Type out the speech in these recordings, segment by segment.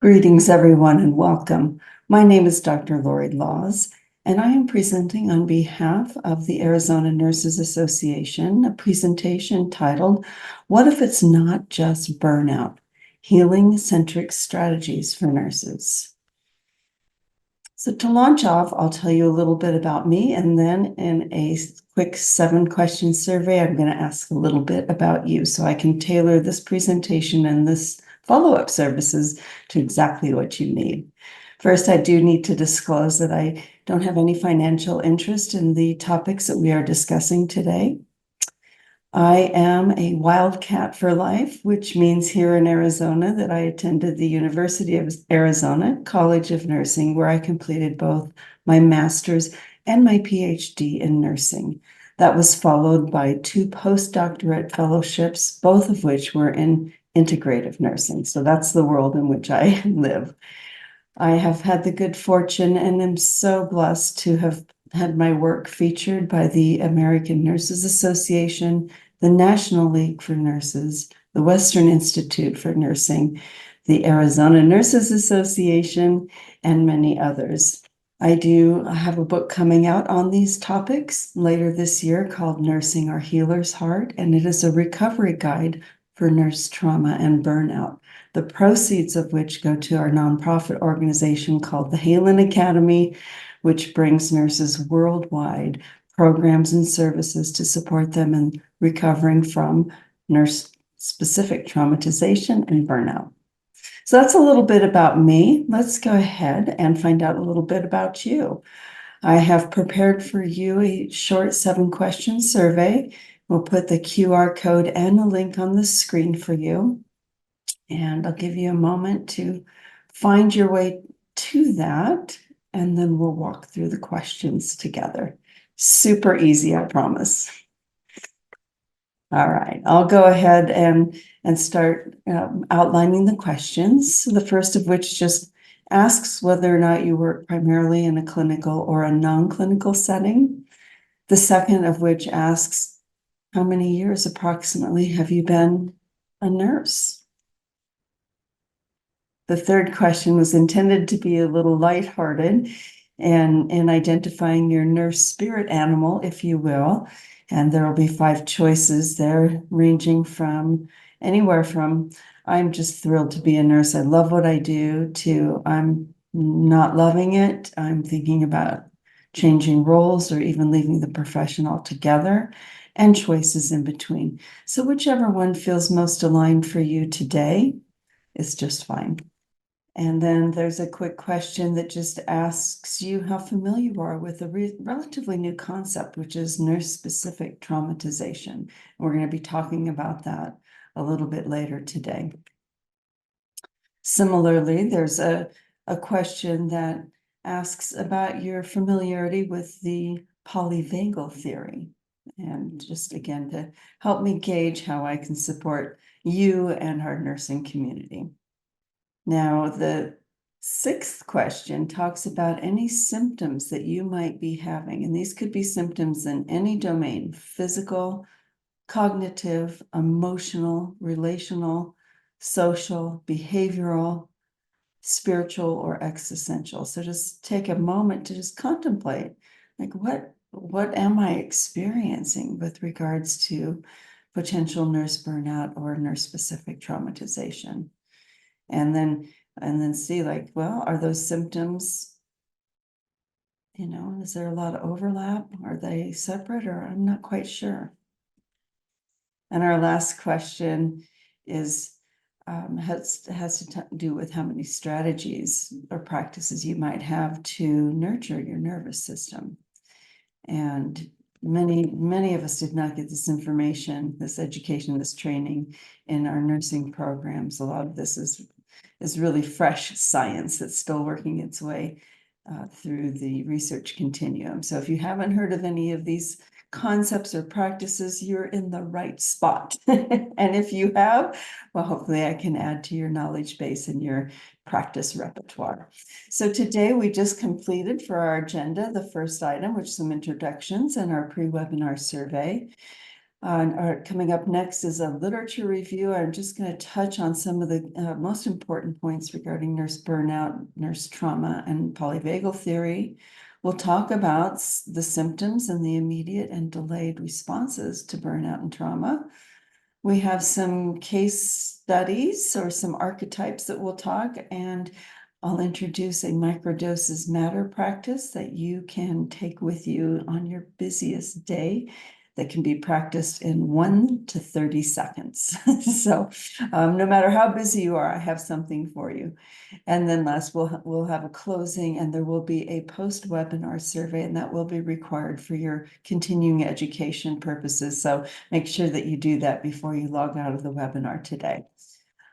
Greetings, everyone, and welcome. My name is Dr. Lori Laws, and I am presenting on behalf of the Arizona Nurses Association a presentation titled, What If It's Not Just Burnout? Healing-Centric Strategies for Nurses. So to launch off, I'll tell you a little bit about me, and then in a quick 7-question survey, I'm going to ask a little bit about you so I can tailor this presentation and this follow-up services to exactly what you need. First, I do need to disclose that I don't have any financial interest in the topics that we are discussing today. I am a wildcat for life, which means here in Arizona that I attended the University of Arizona College of Nursing, where I completed both my master's and my PhD in nursing. That was followed by 2 postdoctorate fellowships, both of which were in integrative nursing. So that's the world in which I live. I have had the good fortune and am so blessed to have had my work featured by the American Nurses Association, the National League for Nurses, the Western Institute for Nursing, the Arizona Nurses Association, and many others. I do have a book coming out on these topics later this year called Nursing Our Healer's Heart, and it is a recovery guide for nurse trauma and burnout, the proceeds of which go to our nonprofit organization called the Haelan Academy, which brings nurses worldwide programs and services to support them in recovering from nurse-specific traumatization and burnout. So that's a little bit about me. Let's go ahead and find out a little bit about you. I have prepared for you a short 7-question survey. We'll put the QR code and a link on the screen for you. And I'll give you a moment to find your way to that, and then we'll walk through the questions together. Super easy, I promise. All right, I'll go ahead and start outlining the questions. The first of which just asks whether or not you work primarily in a clinical or a non-clinical setting. The second of which asks, how many years approximately have you been a nurse? The third question was intended to be a little lighthearted and in identifying your nurse spirit animal, if you will. And there will be 5 choices there, ranging from anywhere from I'm just thrilled to be a nurse, I love what I do, to I'm not loving it, I'm thinking about changing roles or even leaving the profession altogether, and choices in between. So whichever one feels most aligned for you today is just fine. And then there's a quick question that just asks you how familiar you are with a relatively new concept, which is nurse-specific traumatization. We're going to be talking about that a little bit later today. Similarly, there's a question that asks about your familiarity with the polyvagal theory. And just again, to help me gauge how I can support you and our nursing community. Now, the 6th question talks about any symptoms that you might be having, and these could be symptoms in any domain: physical, cognitive, emotional, relational, social, behavioral, spiritual, or existential. So just take a moment to just contemplate, like, what am I experiencing with regards to potential nurse burnout or nurse-specific traumatization? And then see, like, well, are those symptoms, is there a lot of overlap? Are they separate, or I'm not quite sure. And our last question is has to do with how many strategies or practices you might have to nurture your nervous system. And many of us did not get this information, this education, this training in our nursing programs. A lot of this is really fresh science that's still working its way through the research continuum. So if you haven't heard of any of these concepts or practices, you're in the right spot. And if you have, well, hopefully I can add to your knowledge base and your practice repertoire. So today we just completed for our agenda the first item, which is some introductions and our pre-webinar survey. Coming up next is a literature review. I'm just going to touch on some of the most important points regarding nurse burnout, nurse trauma, and polyvagal theory. We'll talk about the symptoms and the immediate and delayed responses to burnout and trauma. We have some case studies or some archetypes that we'll talk, and I'll introduce a microdoses matter practice that you can take with you on your busiest day that can be practiced in 1 to 30 seconds. So no matter how busy you are, I have something for you. And then last, we'll have a closing, and there will be a post-webinar survey, and that will be required for your continuing education purposes. So make sure that you do that before you log out of the webinar today.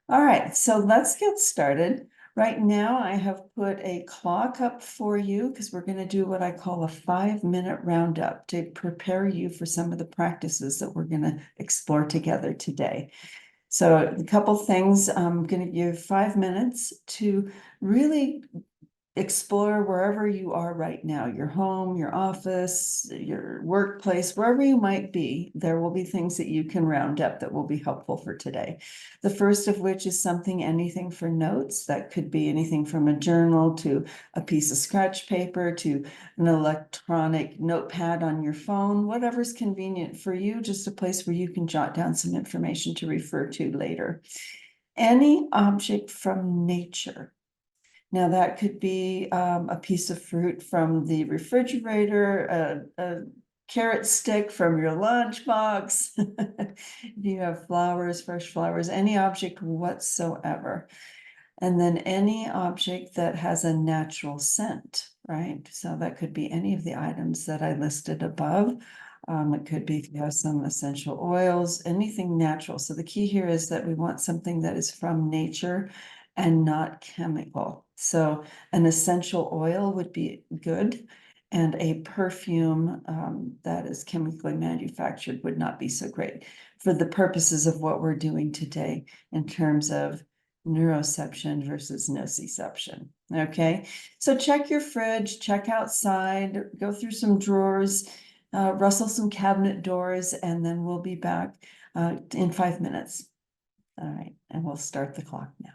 All right, so let's get started. Right now, I have put a clock up for you because we're going to do what I call a 5-minute roundup to prepare you for some of the practices that we're going to explore together today. So a couple things, I'm going to give 5 minutes to really explore wherever you are right now, your home, your office, your workplace, wherever you might be. There will be things that you can round up that will be helpful for today. The first of which is anything for notes. That could be anything from a journal to a piece of scratch paper to an electronic notepad on your phone, whatever's convenient for you, just a place where you can jot down some information to refer to later. Any object from nature. Now, that could be a piece of fruit from the refrigerator, a carrot stick from your lunchbox. If you have flowers, fresh flowers, any object whatsoever. And then any object that has a natural scent, right? So that could be any of the items that I listed above. It could be if you have some essential oils, anything natural. So the key here is that we want something that is from nature and not chemical. So an essential oil would be good, and a perfume that is chemically manufactured would not be so great for the purposes of what we're doing today in terms of neuroception versus nociception. Okay, so check your fridge, check outside, go through some drawers, rustle some cabinet doors, and then we'll be back in 5 minutes. All right, and we'll start the clock now.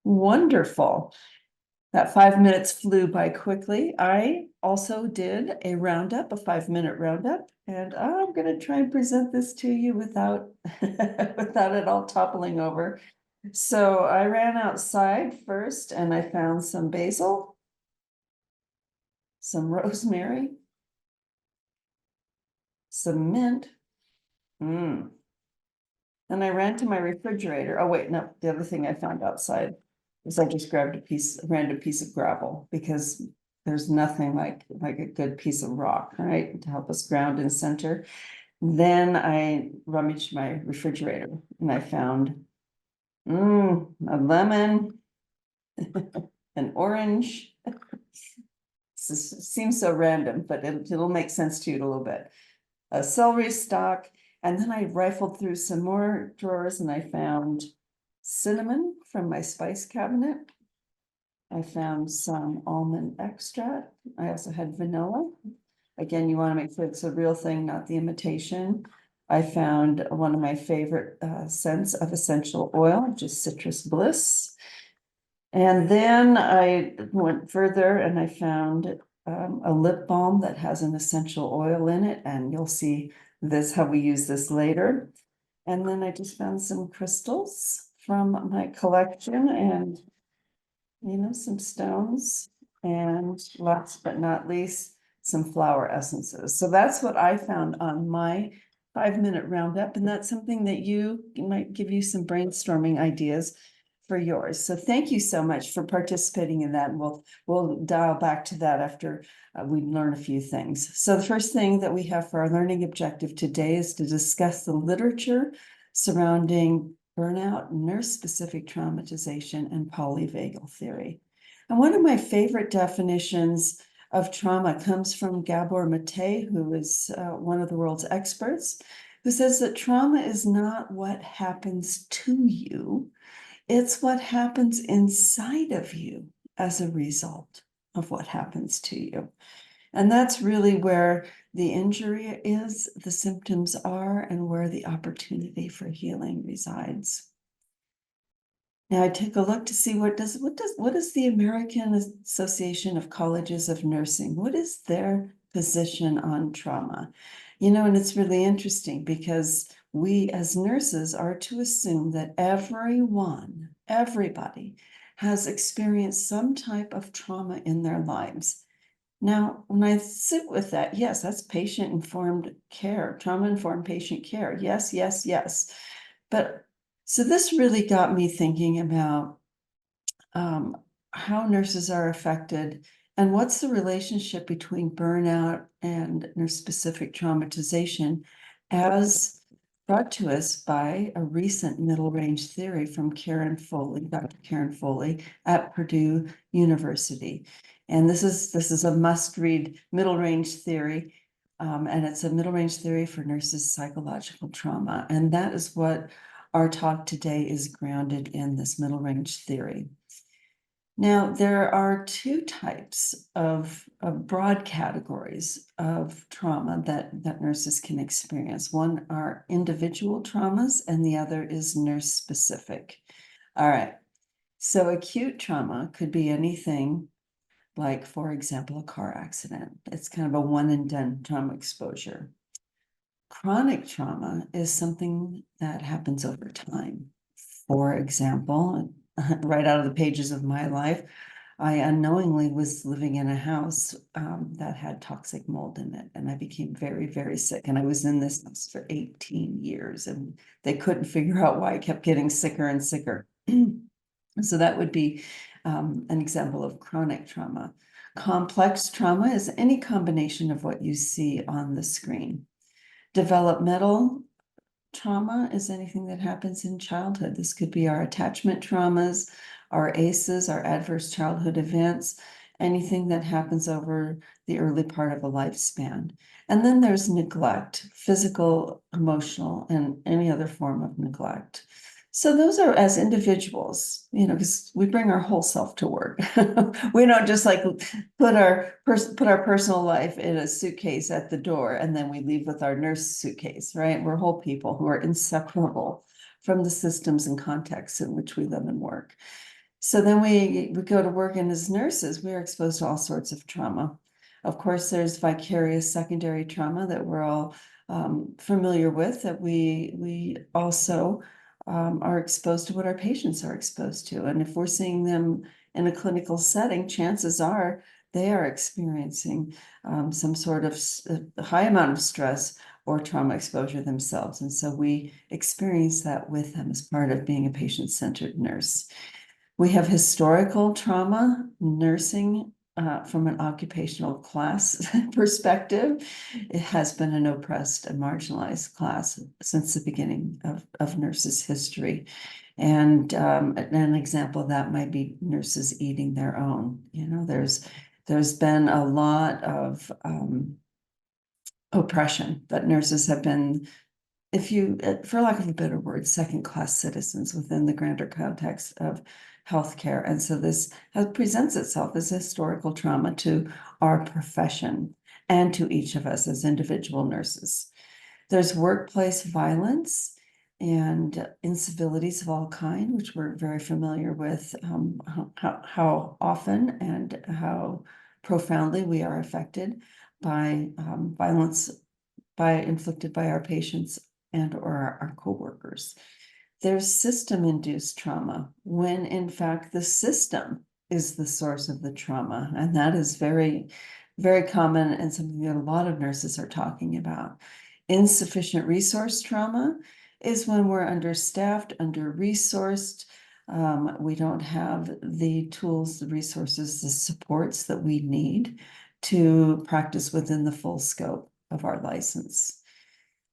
Wonderful. That 5 minutes flew by quickly. I also did a roundup, a 5-minute roundup, and I'm going to try and present this to you without without it all toppling over. So I ran outside first and I found some basil, some rosemary, some mint. And I ran to my refrigerator. Oh, wait, no, the other thing I found outside is I just grabbed a random piece of gravel because there's nothing like a good piece of rock, right, to help us ground and center. Then I rummaged my refrigerator and I found a lemon, an orange. Seems so random, but it'll make sense to you in a little bit. A celery stalk, and then I rifled through some more drawers and I found cinnamon from my spice cabinet. I found some almond extract. I also had vanilla. Again, you want to make sure it's a real thing, not the imitation. I found one of my favorite scents of essential oil, just citrus bliss. And then I went further and I found a lip balm that has an essential oil in it, and you'll see this, how we use this later. And then I just found some crystals from my collection and, some stones, and last but not least, some flower essences. So that's what I found on my 5-minute roundup. And that's something that might give you some brainstorming ideas for yours. So thank you so much for participating in that. And we'll dial back to that after we learn a few things. So the first thing that we have for our learning objective today is to discuss the literature surrounding burnout, nurse-specific traumatization, and polyvagal theory. And one of my favorite definitions of trauma comes from Gabor Mate, who is one of the world's experts, who says that trauma is not what happens to you, it's what happens inside of you as a result of what happens to you. And that's really where the injury is, the symptoms are, and where the opportunity for healing resides. Now I take a look to see what is the American Association of Colleges of Nursing, what is their position on trauma? And it's really interesting because we as nurses are to assume that everybody has experienced some type of trauma in their lives. Now, when I sit with that, yes, that's patient-informed care, trauma-informed patient care. Yes, yes, yes. But so this really got me thinking about how nurses are affected and what's the relationship between burnout and nurse-specific traumatization as brought to us by a recent middle range theory from Dr. Karen Foley at Purdue University. And this is a must-read middle range theory. And it's a middle range theory for nurses' psychological trauma. And that is what our talk today is grounded in, this middle range theory. Now, there are two types of broad categories of trauma that nurses can experience. One are individual traumas, and the other is nurse-specific. All right, so acute trauma could be anything like, for example, a car accident. It's kind of a one-and-done trauma exposure. Chronic trauma is something that happens over time. For example, right out of the pages of my life, I unknowingly was living in a house that had toxic mold in it, and I became very, very sick. And I was in this house for 18 years, and they couldn't figure out why I kept getting sicker and sicker. So that would be an example of chronic trauma. Complex trauma is any combination of what you see on the screen. Developmental trauma is anything that happens in childhood. This could be our attachment traumas, our ACEs, our adverse childhood events, anything that happens over the early part of a lifespan. And then there's neglect, physical, emotional, and any other form of neglect. So those are as individuals, because we bring our whole self to work. We don't just like put our personal life in a suitcase at the door and then we leave with our nurse suitcase, right? We're whole people who are inseparable from the systems and contexts in which we live and work. So then we go to work, and as nurses, we are exposed to all sorts of trauma. Of course, there's vicarious secondary trauma that we're all familiar with, that we also are exposed to what our patients are exposed to. And if we're seeing them in a clinical setting, chances are they are experiencing some sort of high amount of stress or trauma exposure themselves. And so we experience that with them as part of being a patient-centered nurse. We have historical trauma, nursing from an occupational class perspective. It has been an oppressed and marginalized class since the beginning of nurses' history. And an example of that might be nurses eating their own. There's been a lot of oppression that nurses have been, if you, for lack of a better word, second-class citizens within the grander context of healthcare. And so this presents itself as historical trauma to our profession and to each of us as individual nurses. There's workplace violence and incivilities of all kind, which we're very familiar with, how often and how profoundly we are affected by violence inflicted by our patients and or our coworkers. There's system-induced trauma when in fact the system is the source of the trauma. And that is very, very common and something that a lot of nurses are talking about. Insufficient resource trauma is when we're understaffed, under-resourced. We don't have the tools, the resources, the supports that we need to practice within the full scope of our license.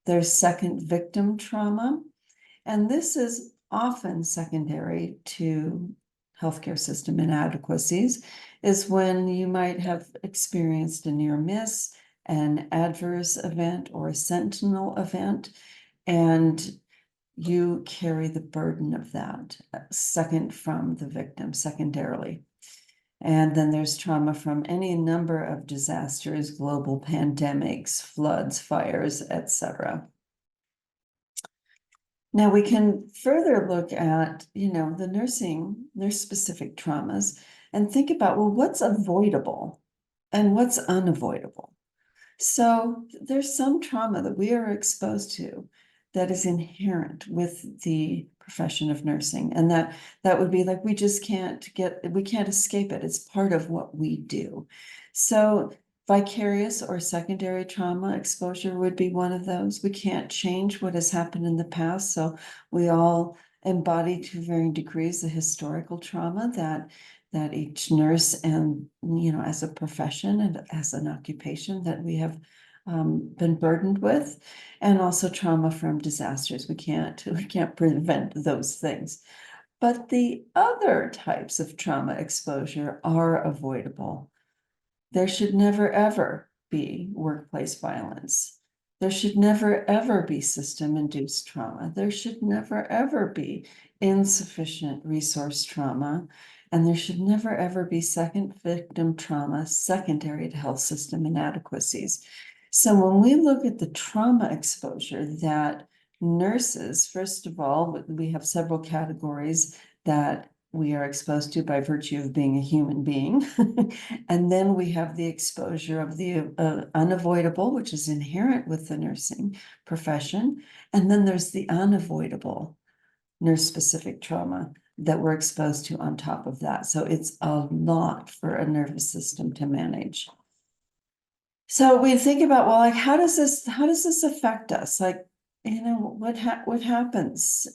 There's second victim trauma, and this is often secondary to healthcare system inadequacies, is when you might have experienced a near miss, an adverse event, or a sentinel event, and you carry the burden of that second from the victim, secondarily. And then there's trauma from any number of disasters, global pandemics, floods, fires, etc. Now we can further look at, the nurse-specific traumas and think about, well, what's avoidable and what's unavoidable? So there's some trauma that we are exposed to that is inherent with the profession of nursing. And that would be like, we can't escape it. It's part of what we do. So vicarious or secondary trauma exposure would be one of those. We can't change what has happened in the past. So we all embody to varying degrees the historical trauma that each nurse and, as a profession and as an occupation that we have been burdened with, and also trauma from disasters. We can't prevent those things. But the other types of trauma exposure are avoidable. There should never, ever be workplace violence. There should never, ever be system-induced trauma. There should never, ever be insufficient resource trauma. And there should never, ever be second victim trauma secondary to health system inadequacies. So when we look at the trauma exposure that nurses, first of all, we have several categories that we are exposed to by virtue of being a human being. And then we have the exposure of the unavoidable, which is inherent with the nursing profession. And then there's the unavoidable nurse-specific trauma that we're exposed to on top of that. So it's a lot for a nervous system to manage. So we think about, well, like, how does this affect us? Like, what happens?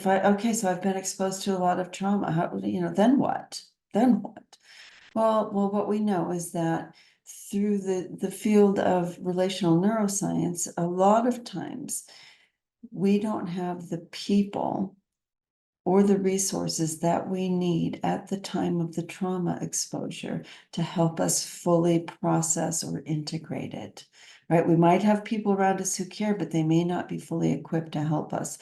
So I've been exposed to a lot of trauma. Then what? Then what? Well, what we know is that through the field of relational neuroscience, a lot of times we don't have the people or the resources that we need at the time of the trauma exposure to help us fully process or integrate it, right? We might have people around us who care, but they may not be fully equipped to help us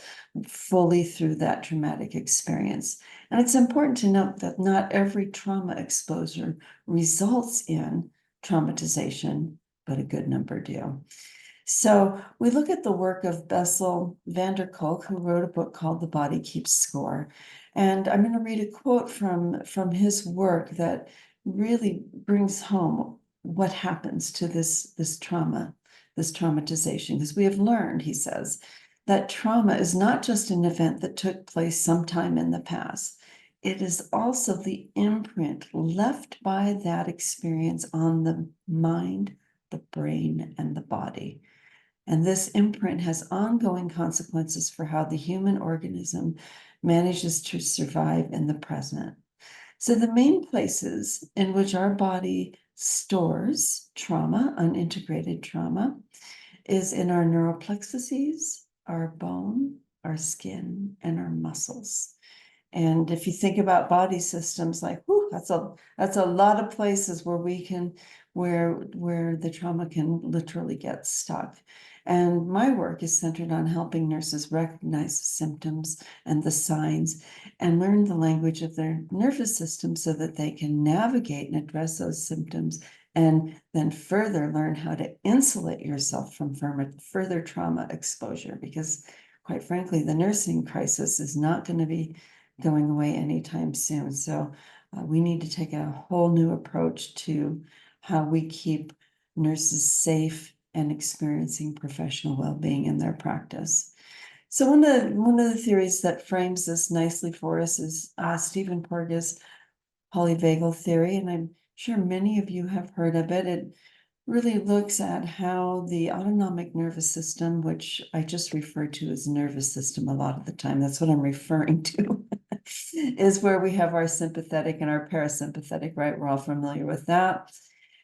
fully through that traumatic experience. And it's important to note that not every trauma exposure results in traumatization, but a good number do. So we look at the work of Bessel van der Kolk, who wrote a book called The Body Keeps Score. And I'm going to read a quote from his work that really brings home what happens to this trauma, this traumatization. Because we have learned, he says, that trauma is not just an event that took place sometime in the past. It is also the imprint left by that experience on the mind, the brain, and the body. And this imprint has ongoing consequences for how the human organism manages to survive in the present. So the main places in which our body stores trauma, unintegrated trauma, is in our neural plexuses, our bone, our skin, and our muscles. And if you think about body systems, like, whew, that's a lot of places where we can, where the trauma can literally get stuck. And my work is centered on helping nurses recognize the symptoms and the signs and learn the language of their nervous system so that they can navigate and address those symptoms, and then further learn how to insulate yourself from further trauma exposure. Because quite frankly, the nursing crisis is not going to be going away anytime soon. So we need to take a whole new approach to how we keep nurses safe and experiencing professional well-being in their practice. So one of the theories that frames this nicely for us is Stephen Porges' polyvagal theory, and I'm sure many of you have heard of it. It really looks at how the autonomic nervous system, which I just refer to as nervous system a lot of the time, that's what I'm referring to, is where we have our sympathetic and our parasympathetic, right? We're all familiar with that.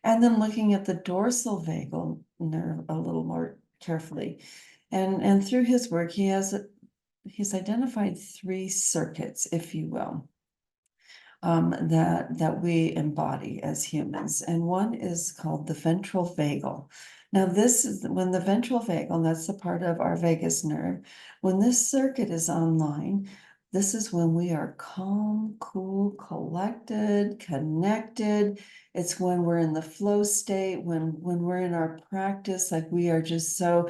And then looking at the dorsal vagal nerve a little more carefully. And through his work, he's identified 3 circuits, if you will, that we embody as humans. And one is called the ventral vagal. Now, this is when the ventral vagal, that's a part of our vagus nerve, when this circuit is online, this is when we are calm, cool, collected, connected. It's when we're in the flow state, when we're in our practice, like we are just so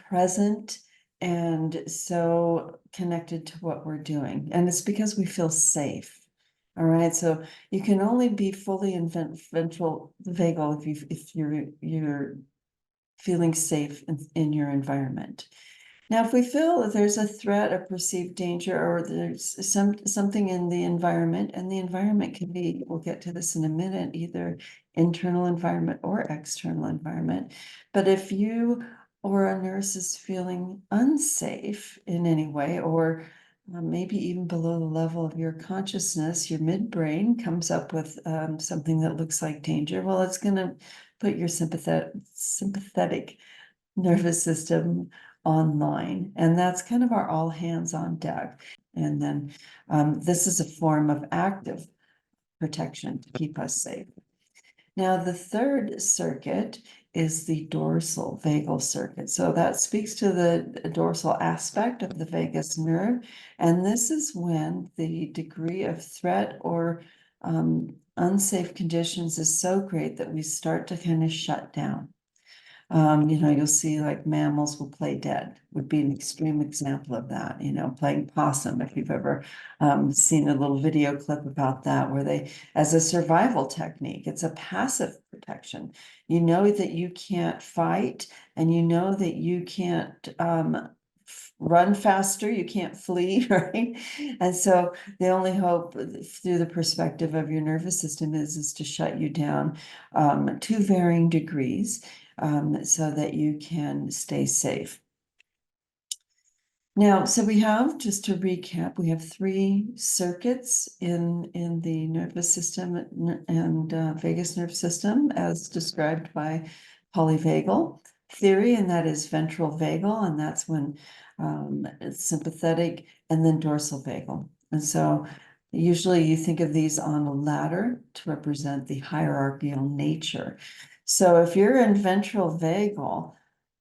present and so connected to what we're doing. And it's because we feel safe. All right. So you can only be fully in ventral vagal if you're feeling safe in your environment. Now, if we feel that there's a threat, a perceived danger, or there's something in the environment, and the environment can be, we'll get to this in a minute, either internal environment or external environment. But if you or a nurse is feeling unsafe in any way, or maybe even below the level of your consciousness, your midbrain comes up with something that looks like danger, well, it's going to put your sympathetic nervous system online. And that's kind of our all hands on deck. And then this is a form of active protection to keep us safe. Now, the third circuit is the dorsal vagal circuit. So that speaks to the dorsal aspect of the vagus nerve. And this is when the degree of threat or unsafe conditions is so great that we start to kind of shut down. You'll see like mammals will play dead, would be an extreme example of that, playing possum, if you've ever seen a little video clip about that, where they, as a survival technique, it's a passive protection. You know that you can't fight, and you know that you can't run faster, you can't flee, right? And so the only hope through the perspective of your nervous system is to shut you down to varying degrees. So that you can stay safe. Now, so we have, just to recap, we have 3 circuits in the nervous system and vagus nerve system, as described by polyvagal theory, and that is ventral vagal, and that's when it's sympathetic, and then dorsal vagal. And so usually you think of these on a ladder to represent the hierarchical nature. So if you're in ventral vagal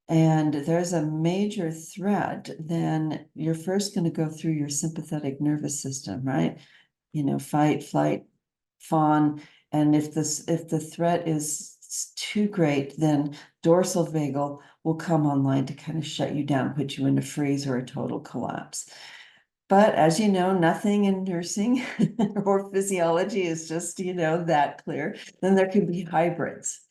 and there's a major threat, then you're first going to go through your sympathetic nervous system, right? Fight, flight, fawn. And if the threat is too great, then dorsal vagal will come online to kind of shut you down, put you into freeze or a total collapse. But as you know, nothing in nursing or physiology is just, that clear. Then there can be hybrids.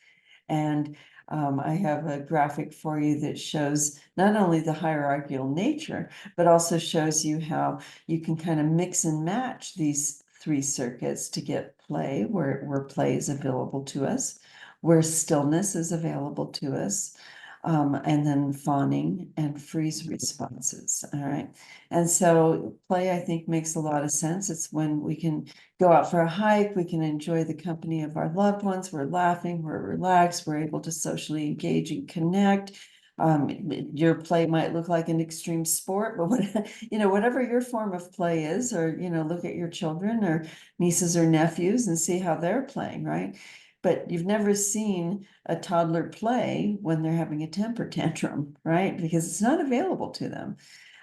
And I have a graphic for you that shows not only the hierarchical nature, but also shows you how you can kind of mix and match these three circuits to get play, where play is available to us, where stillness is available to us, and then fawning and freeze responses. All right. And so play, I think, makes a lot of sense. It's when we can go out for a hike, we can enjoy the company of our loved ones, we're laughing, we're relaxed, we're able to socially engage and connect. Your play might look like an extreme sport, but whatever your form of play is, or look at your children or nieces or nephews and see how they're playing, right? But you've never seen a toddler play when they're having a temper tantrum, right? Because it's not available to them.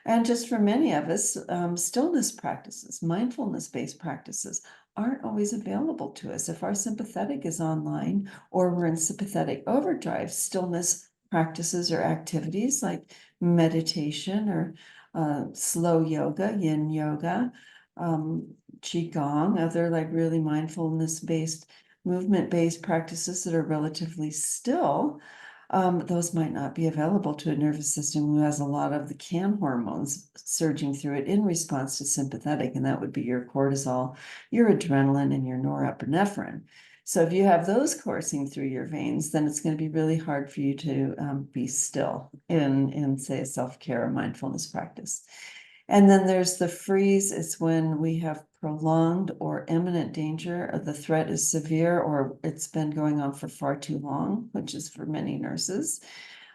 And just for many of us, stillness practices, mindfulness-based practices aren't always available to us. If our sympathetic is online or we're in sympathetic overdrive, stillness practices or activities like meditation or slow yoga, yin yoga, qigong, other like really mindfulness-based, movement-based practices that are relatively still, those might not be available to a nervous system who has a lot of the CAN hormones surging through it in response to sympathetic, and that would be your cortisol, your adrenaline, and your norepinephrine. So if you have those coursing through your veins, then it's going to be really hard for you to be still in say, a self-care or mindfulness practice. And then there's the freeze. It's when we have prolonged or imminent danger, or the threat is severe, or it's been going on for far too long, which is for many nurses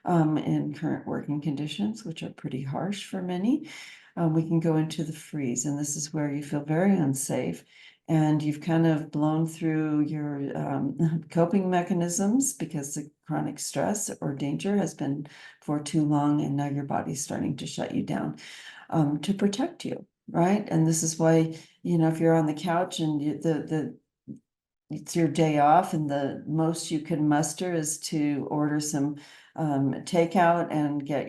in current working conditions, which are pretty harsh for many. We can go into the freeze, and this is where you feel very unsafe. And you've kind of blown through your coping mechanisms because the chronic stress or danger has been for too long, and now your body's starting to shut you down to protect you, right? And this is why, if you're on the couch and it's your day off and the most you can muster is to order some takeout and get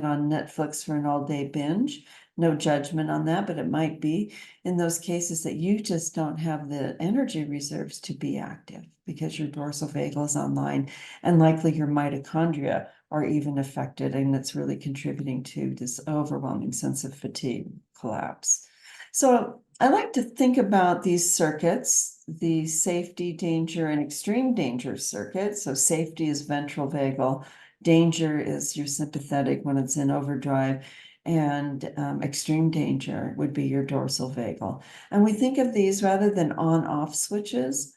on Netflix for an all-day binge. No judgment on that, but it might be in those cases that you just don't have the energy reserves to be active because your dorsal vagal is online and likely your mitochondria are even affected, and it's really contributing to this overwhelming sense of fatigue, collapse. So I like to think about these circuits, the safety, danger, and extreme danger circuit. So safety is ventral vagal, danger is your sympathetic when it's in overdrive, and extreme danger would be your dorsal vagal. And we think of these rather than on-off switches,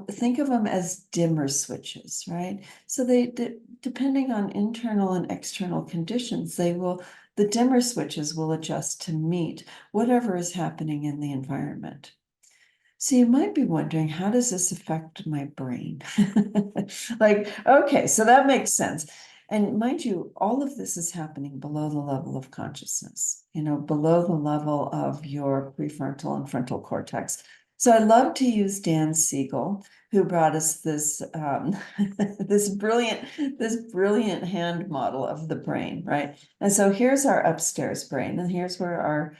think of them as dimmer switches, right? So depending on internal and external conditions, the dimmer switches will adjust to meet whatever is happening in the environment. So you might be wondering, how does this affect my brain? Okay, so that makes sense. And mind you, all of this is happening below the level of consciousness, below the level of your prefrontal and frontal cortex. So I love to use Dan Siegel, who brought us this this brilliant hand model of the brain, right? And so here's our upstairs brain, and here's where our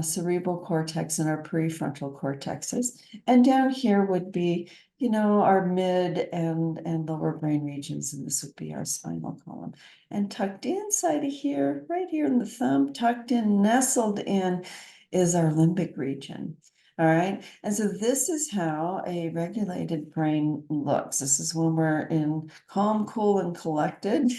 cerebral cortex and our prefrontal cortexes. And down here would be, our mid and lower brain regions, and this would be our spinal column. And tucked inside of here, right here in the thumb, tucked in, nestled in, is our limbic region. All right. And so this is how a regulated brain looks. This is when we're in calm, cool, and collected.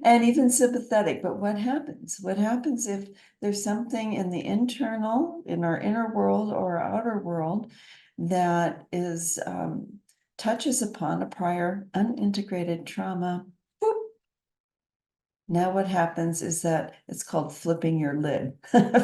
And even sympathetic. But what happens? What happens if there's something in our inner world or our outer world that touches upon a prior unintegrated trauma? Boop. Now what happens is that it's called flipping your lid,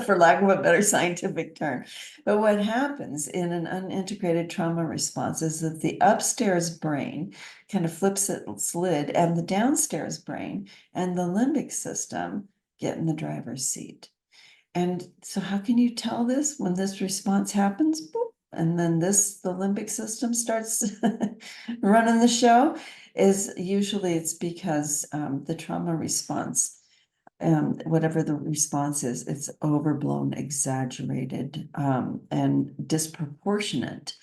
for lack of a better scientific term. But what happens in an unintegrated trauma response is that the upstairs brain kind of flips its lid, and the downstairs brain and the limbic system get in the driver's seat. And so how can you tell this when this response happens? Boop. and then the limbic system starts running the show, is usually it's because the trauma response, whatever the response is, it's overblown, exaggerated, and disproportionate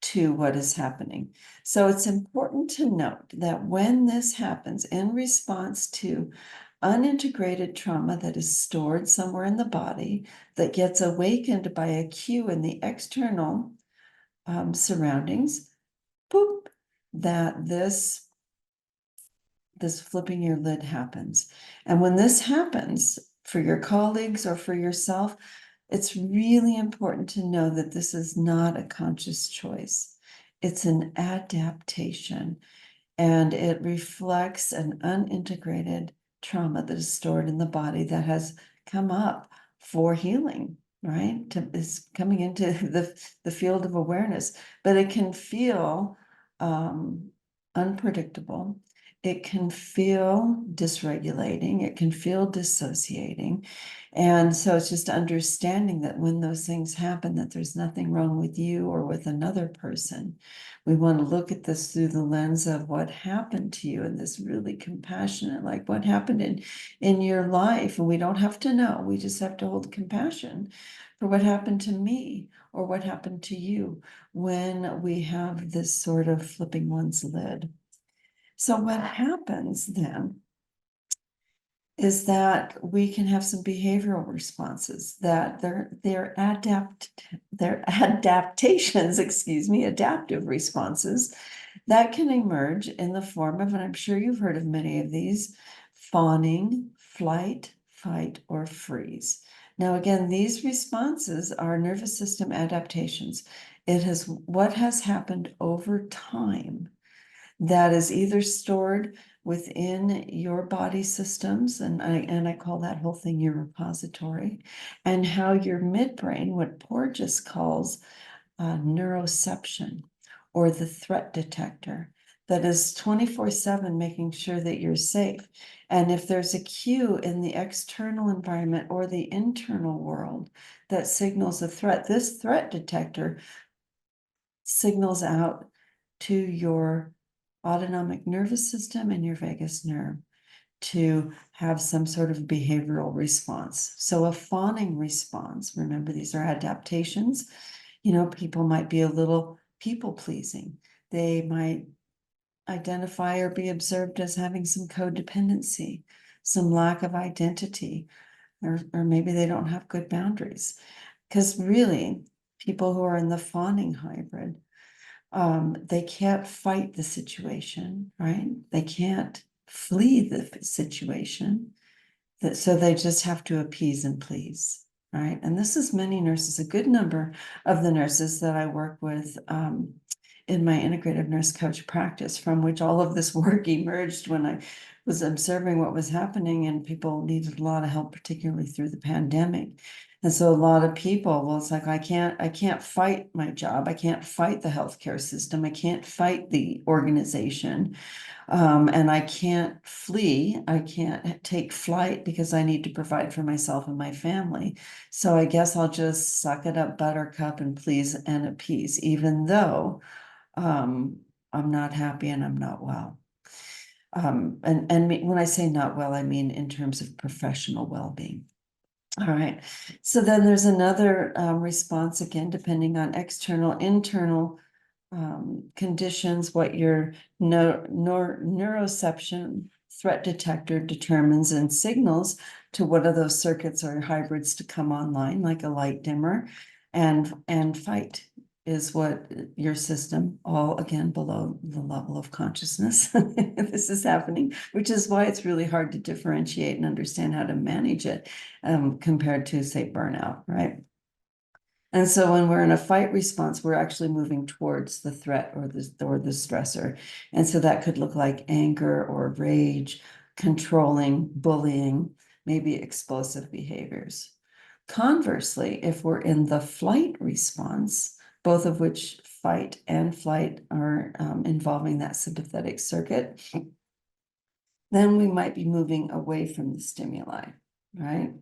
to what is happening. So it's important to note that when this happens in response to unintegrated trauma that is stored somewhere in the body, that gets awakened by a cue in the external surroundings, boop, that this flipping your lid happens. And when this happens for your colleagues or for yourself, it's really important to know that this is not a conscious choice. It's an adaptation, and it reflects an unintegrated trauma that is stored in the body that has come up for healing, right? Is coming into the field of awareness, but it can feel unpredictable. It can feel dysregulating. It can feel dissociating. And so it's just understanding that when those things happen, that there's nothing wrong with you or with another person. We want to look at this through the lens of what happened to you, and this really compassionate, like what happened in your life. And we don't have to know. We just have to hold compassion for what happened to me or what happened to you when we have this sort of flipping one's lid. So what happens then is that we can have some behavioral responses that they're adaptations, adaptive responses that can emerge in the form of, and I'm sure you've heard of many of these, fawning, flight, fight, or freeze. Now, again, these responses are nervous system adaptations. It has what has happened over time that is either stored within your body systems, and I call that whole thing your repository, and how your midbrain, what Porges calls neuroception, or the threat detector, that is 24/7 making sure that you're safe. And if there's a cue in the external environment or the internal world that signals a threat, this threat detector signals out to your autonomic nervous system and your vagus nerve to have some sort of behavioral response. So a fawning response, remember these are adaptations. People might be a little people pleasing. They might identify or be observed as having some codependency, some lack of identity, or maybe they don't have good boundaries. Because really, people who are in the fawning hybrid, they can't fight the situation, right? They can't flee the situation. So they just have to appease and please, right? And this is many nurses, a good number of the nurses that I work with in my integrative nurse coach practice, from which all of this work emerged when I was observing what was happening, and people needed a lot of help, particularly through the pandemic. And so a lot of people, well, it's like, I can't fight my job. I can't fight the healthcare system. I can't fight the organization. And I can't flee. I can't take flight because I need to provide for myself and my family. So I guess I'll just suck it up, buttercup, and please and appease, even though I'm not happy and I'm not well. And when I say not well, I mean in terms of professional well-being. All right. So then there's another response, again, depending on external, internal conditions, what your neuroception threat detector determines and signals to what of those circuits or hybrids to come online, like a light dimmer, and fight is what your system, all again below the level of consciousness, this is happening, which is why it's really hard to differentiate and understand how to manage it compared to, say, burnout, right? And so when we're in a fight response, we're actually moving towards the threat or the stressor. And so that could look like anger or rage, controlling, bullying, maybe explosive behaviors. Conversely, if we're in the flight response, both of which fight and flight are involving that sympathetic circuit, then we might be moving away from the stimuli, right?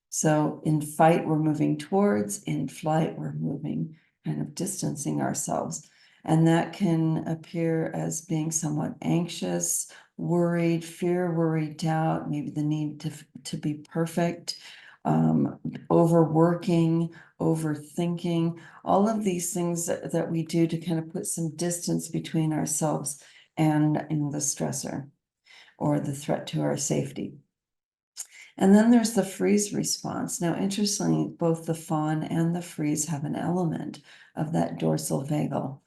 So in fight, we're moving towards, in flight, we're moving kind of distancing ourselves. And that can appear as being somewhat anxious, worried, fear, worry, doubt, maybe the need to be perfect, overworking, overthinking, all of these things that we do to kind of put some distance between ourselves and the stressor or the threat to our safety. And then there's the freeze response. Now, interestingly, both the fawn and the freeze have an element of that dorsal vagal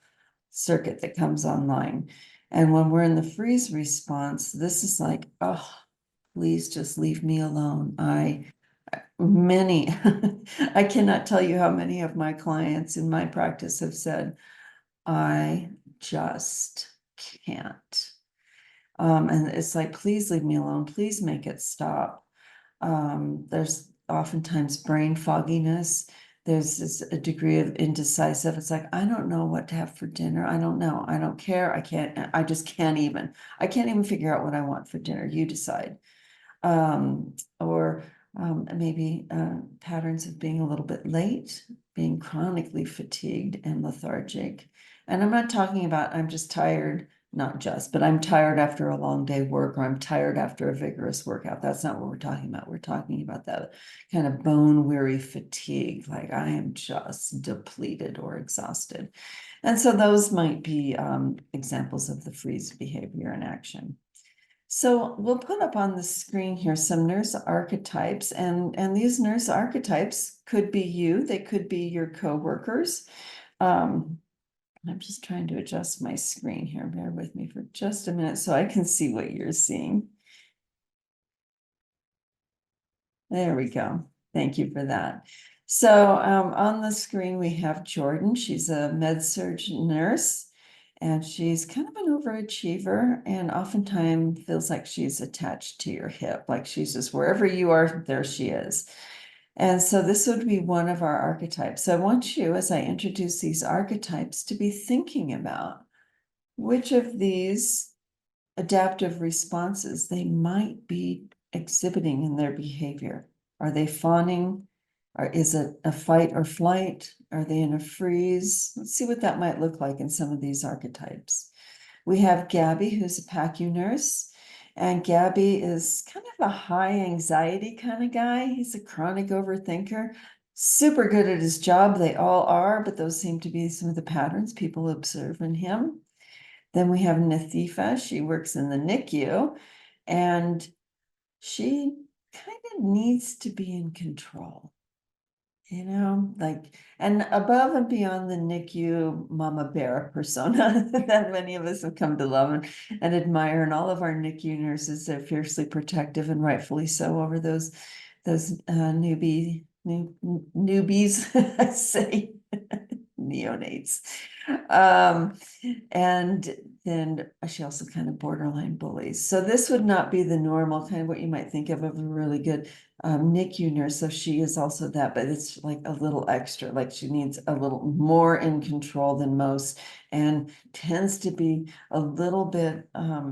circuit that comes online. And when we're in the freeze response, this is like, oh, please just leave me alone. Many, I cannot tell you how many of my clients in my practice have said, I just can't. And it's like, please leave me alone. Please make it stop. There's oftentimes brain fogginess. There's a degree of indecisive. It's like, I don't know what to have for dinner. I don't know. I don't care. I just can't even. I can't even figure out what I want for dinner. You decide. Or maybe patterns of being a little bit late, being chronically fatigued and lethargic. And I'm not talking about I'm just tired, not just, but I'm tired after a long day work, or I'm tired after a vigorous workout. That's not what we're talking about. We're talking about that kind of bone weary fatigue, like I am just depleted or exhausted. And so those might be examples of the freeze behavior in action. So we'll put up on the screen here some nurse archetypes, and these nurse archetypes could be you, they could be your coworkers. I'm just trying to adjust my screen here. Bear with me for just a minute so I can see what you're seeing. There we go. Thank you for that. So on the screen, we have Jordan. She's a med-surg nurse, and she's kind of an overachiever and oftentimes feels like she's attached to your hip, like she's just wherever you are, there she is. And so this would be one of our archetypes. So I want you, as I introduce these archetypes, to be thinking about which of these adaptive responses they might be exhibiting in their behavior. Are they fawning? Or is it a fight or flight? Are they in a freeze? Let's see what that might look like in some of these archetypes. We have Gabby, who's a PACU nurse. And Gabby is kind of a high anxiety kind of guy. He's a chronic overthinker, super good at his job. They all are, but those seem to be some of the patterns people observe in him. Then we have Nathifa. She works in the NICU, and she kind of needs to be in control, and above and beyond the NICU mama bear persona that many of us have come to love and admire. And all of our NICU nurses are fiercely protective, and rightfully so, over those newbies, I say, neonates. And then she also kind of borderline bullies. So this would not be the normal kind of what you might think of a really good NICU nurse. So she is also that, but it's like a little extra, like she needs a little more in control than most, and tends to be a little bit,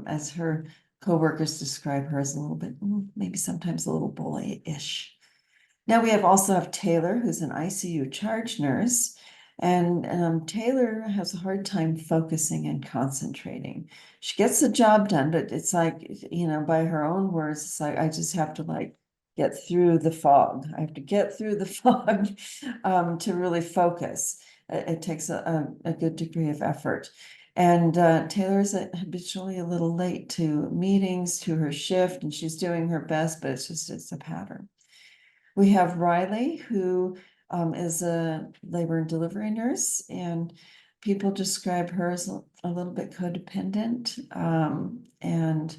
as her coworkers describe her, as a little bit, maybe sometimes a little bully-ish. Now we also have Taylor, who's an ICU charge nurse. And Taylor has a hard time focusing and concentrating. She gets the job done, but it's like, by her own words, it's like, I just have to get through the fog. I have to get through the fog to really focus. It takes a good degree of effort. And Taylor's habitually a little late to meetings, to her shift, and she's doing her best, but it's a pattern. We have Riley, who is a labor and delivery nurse, and people describe her as a little bit codependent, and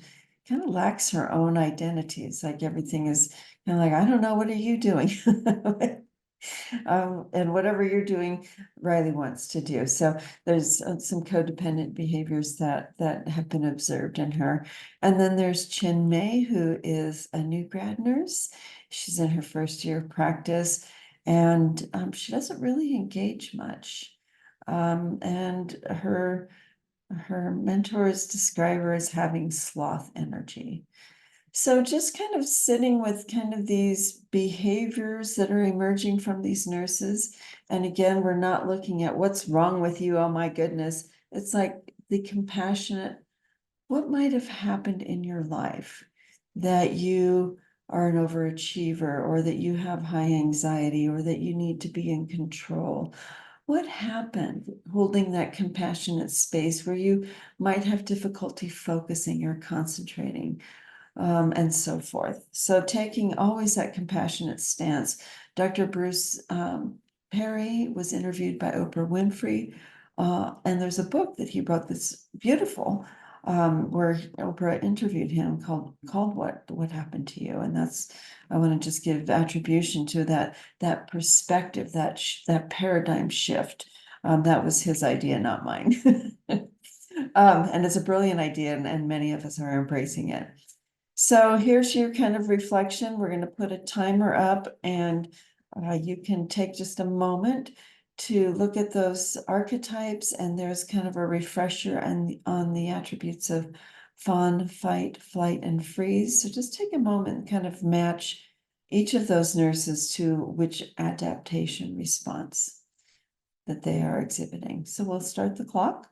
kind of lacks her own identity. It's like everything is kind of like, I don't know, what are you doing? And whatever you're doing, Riley wants to do. So there's some codependent behaviors that have been observed in her. And then there's Chin Mei, who is a new grad nurse. She's in her first year of practice, and she doesn't really engage much. And her mentors describe her as having sloth energy. So just kind of sitting with kind of these behaviors that are emerging from these nurses. And again, we're not looking at what's wrong with you. Oh my goodness. It's like the compassionate, what might have happened in your life that you are an overachiever, or that you have high anxiety, or that you need to be in control? What happened holding that compassionate space where you might have difficulty focusing or concentrating? And so forth. So taking always that compassionate stance. Dr. Bruce Perry was interviewed by Oprah Winfrey, and there's a book that he wrote that's beautiful, where Oprah interviewed him called What Happened to You? And that's, I want to just give attribution to that perspective, that paradigm shift. That was his idea, not mine. And it's a brilliant idea, and many of us are embracing it. So here's your kind of reflection. We're going to put a timer up, and you can take just a moment to look at those archetypes, and there's kind of a refresher on the attributes of fawn, fight, flight, and freeze. So just take a moment and kind of match each of those nurses to which adaptation response that they are exhibiting. So we'll start the clock.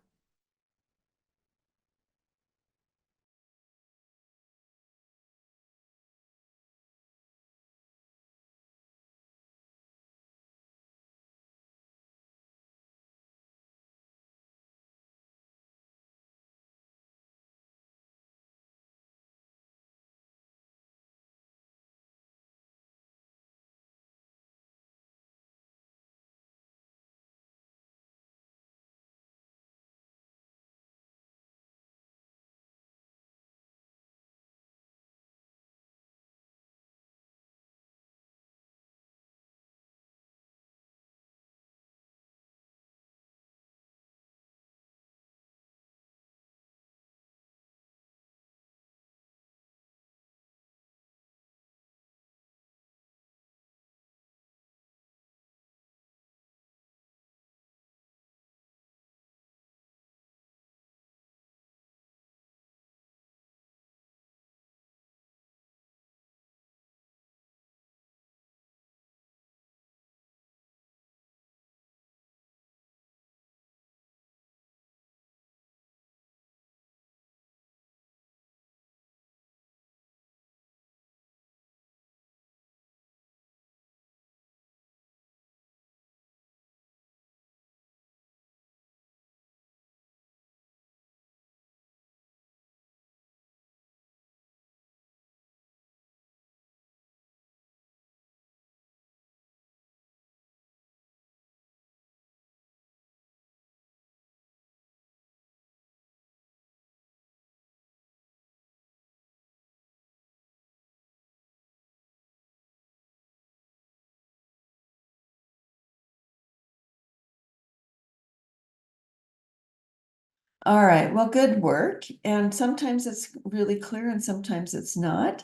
All right, well, good work. And sometimes it's really clear and sometimes it's not.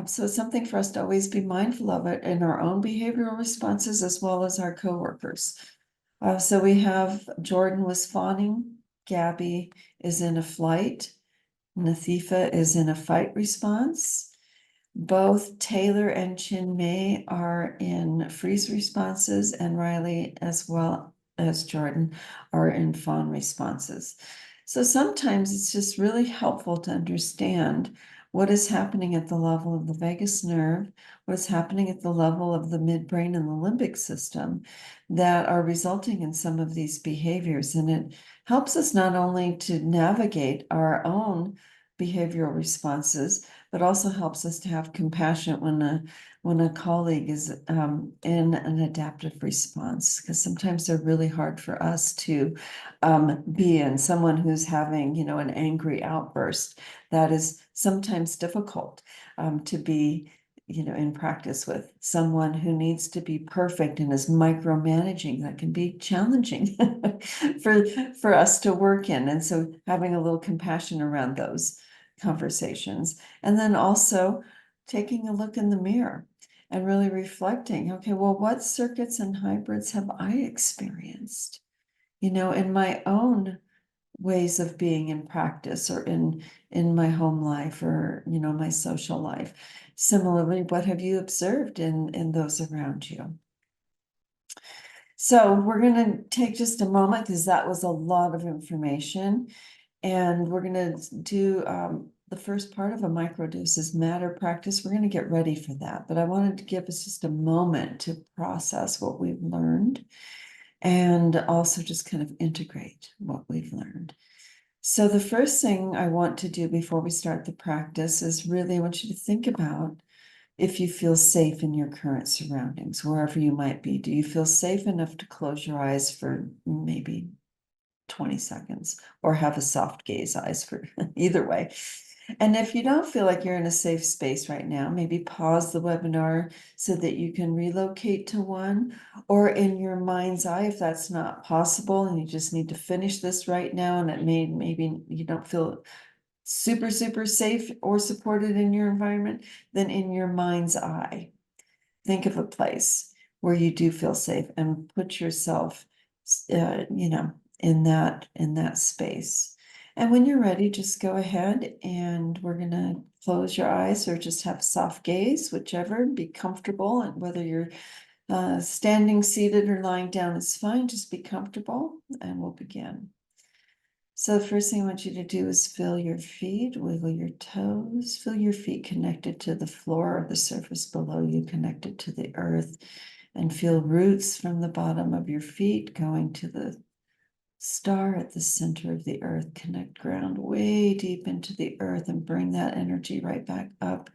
So it's something for us to always be mindful of it in our own behavioral responses as well as our coworkers. So we have Jordan was fawning, Gabby is in a flight, Nathifa is in a fight response. Both Taylor and Chinmay are in freeze responses, and Riley, as well as Jordan, are in fawn responses. So sometimes it's just really helpful to understand what is happening at the level of the vagus nerve, what's happening at the level of the midbrain and the limbic system that are resulting in some of these behaviors. And it helps us not only to navigate our own behavioral responses, but also helps us to have compassion when a colleague is in an adaptive response, because sometimes they're really hard for us to be in. Someone who's having, an angry outburst, that is sometimes difficult to be in practice with. Someone who needs to be perfect and is micromanaging, that can be challenging for us to work in. And so having a little compassion around those conversations. And then also taking a look in the mirror and really reflecting, okay, well, what circuits and hybrids have I experienced, in my own ways of being in practice or in my home life or, my social life. Similarly, what have you observed in those around you? So we're going to take just a moment because that was a lot of information. And we're going to do the first part of a microdoses matter practice. We're going to get ready for that. But I wanted to give us just a moment to process what we've learned and also just kind of integrate what we've learned. So the first thing I want to do before we start the practice is really I want you to think about if you feel safe in your current surroundings, wherever you might be. Do you feel safe enough to close your eyes for maybe 20 seconds or have a soft gaze eyes for either way? And if you don't feel like you're in a safe space right now, maybe pause the webinar so that you can relocate to one, or in your mind's eye, if that's not possible and you just need to finish this right now and maybe you don't feel super, super safe or supported in your environment, then in your mind's eye, think of a place where you do feel safe and put yourself, in that space. And when you're ready, just go ahead and we're going to close your eyes or just have soft gaze, whichever, be comfortable. And whether you're standing, seated, or lying down is fine. Just be comfortable and we'll begin. So the first thing I want you to do is feel your feet, wiggle your toes, feel your feet connected to the floor or the surface below you, connected to the earth, and feel roots from the bottom of your feet going to the star at the center of the earth. Connect ground way deep into the earth and bring that energy right back up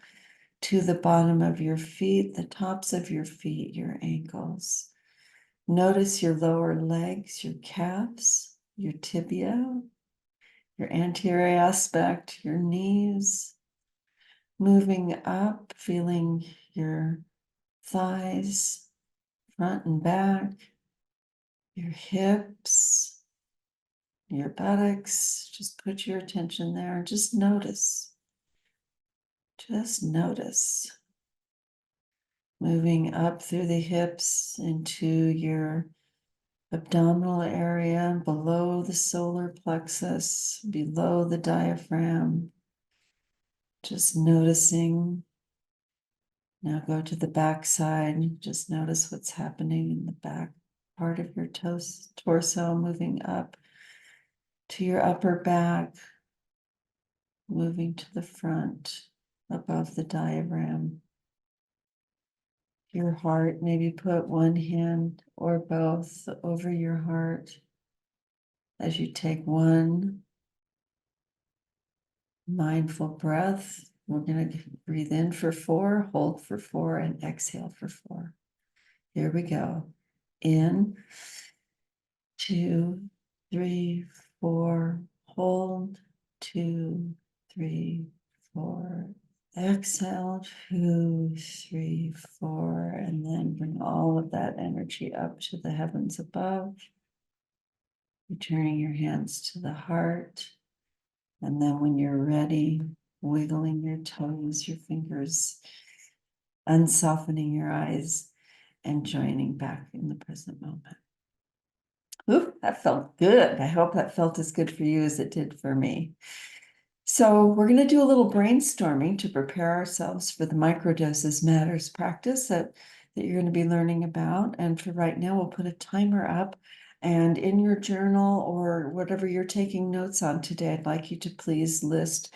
to the bottom of your feet, the tops of your feet, your ankles. Notice your lower legs, your calves, your tibia, your anterior aspect, your knees, moving up, feeling your thighs, front and back, your hips, your buttocks. Just put your attention there and just notice. Just notice. Moving up through the hips into your abdominal area, below the solar plexus, below the diaphragm. Just noticing. Now go to the back side. Just notice what's happening in the back part of your torso, moving up to your upper back, moving to the front, above the diaphragm. Your heart, maybe put one hand or both over your heart as you take one mindful breath. We're going to breathe in for 4, hold for 4, and exhale for 4. Here we go. In, 2, 3, 4, hold, 2, 3, 4, exhale, 2, 3, 4, and then bring all of that energy up to the heavens above. Returning your hands to the heart. And then when you're ready, wiggling your toes, your fingers, unsoftening your eyes, and joining back in the present moment. Ooh, that felt good. I hope that felt as good for you as it did for me. So we're going to do a little brainstorming to prepare ourselves for the microdoses matters practice that you're going to be learning about. And for right now, we'll put a timer up. And in your journal or whatever you're taking notes on today, I'd like you to please list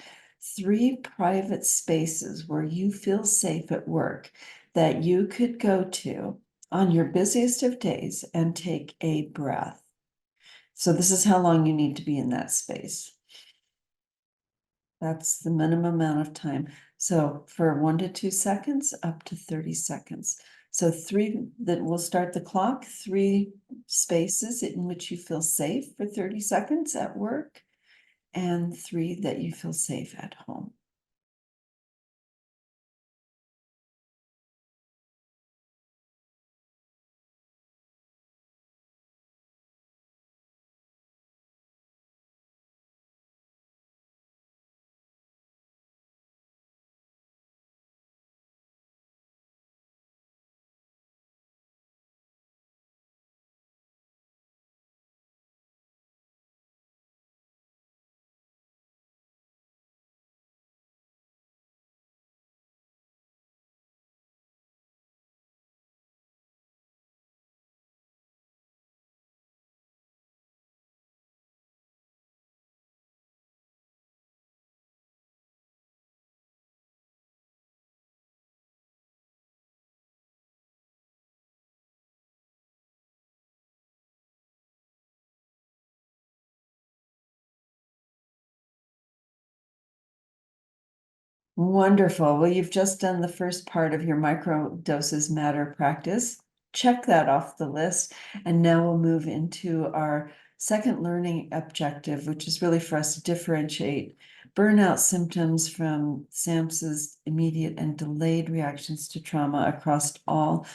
3 private spaces where you feel safe at work that you could go to on your busiest of days and take a breath. So this is how long you need to be in that space. That's the minimum amount of time. So for 1 to 2 seconds, up to 30 seconds. So 3, that will start the clock, 3 spaces in which you feel safe for 30 seconds at work, and 3 that you feel safe at home. Wonderful. Well, you've just done the first part of your micro doses matter practice. Check that off the list. And now we'll move into our second learning objective, which is really for us to differentiate burnout symptoms from SAMHSA's immediate and delayed reactions to trauma across all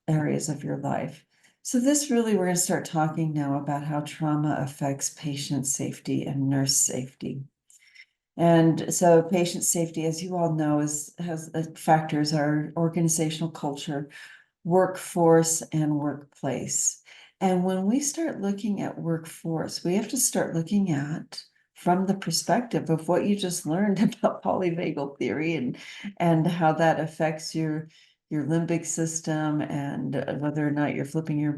areas of your life. So this really, we're going to start talking now about how trauma affects patient safety and nurse safety. And so patient safety, as you all know, has factors our organizational culture, workforce, and workplace. And when we start looking at workforce, we have to start looking at from the perspective of what you just learned about polyvagal theory and how that affects your limbic system, and whether or not you're flipping your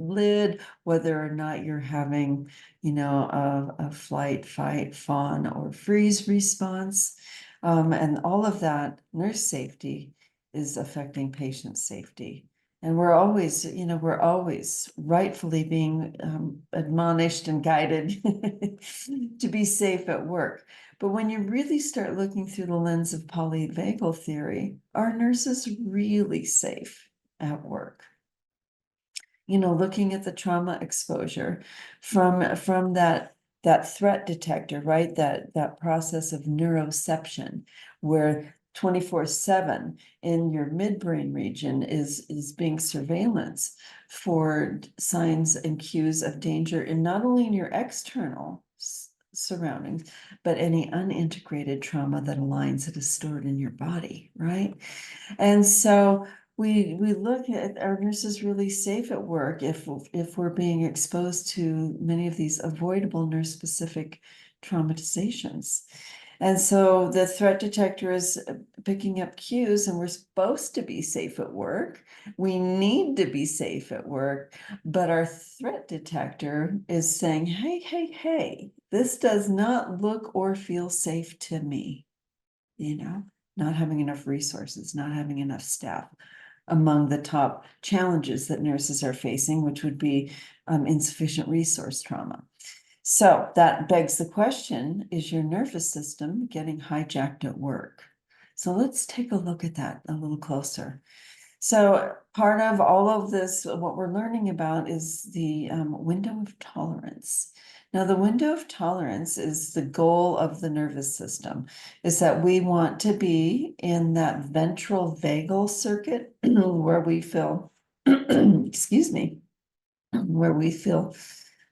lid, whether or not you're having, a flight, fight, fawn, or freeze response. And all of that, nurse safety is affecting patient safety. And we're always rightfully being admonished and guided to be safe at work. But when you really start looking through the lens of polyvagal theory, are nurses really safe at work? Looking at the trauma exposure from that threat detector, right? That process of neuroception, where 24/7 in your midbrain region is being surveillance for signs and cues of danger, in not only in your external surroundings, but any unintegrated trauma that is stored in your body, right? And so we look at, are nurses really safe at work if we're being exposed to many of these avoidable nurse-specific traumatizations? And so the threat detector is picking up cues, and we're supposed to be safe at work. We need to be safe at work, but our threat detector is saying, hey, hey, hey, this does not look or feel safe to me. Not having enough resources, not having enough staff, among the top challenges that nurses are facing, which would be insufficient resource trauma. So that begs the question, is your nervous system getting hijacked at work? So let's take a look at that a little closer. So part of all of this, what we're learning about, is the window of tolerance. Now, the window of tolerance is the goal of the nervous system, is that we want to be in that ventral vagal circuit where we feel, excuse me, where we feel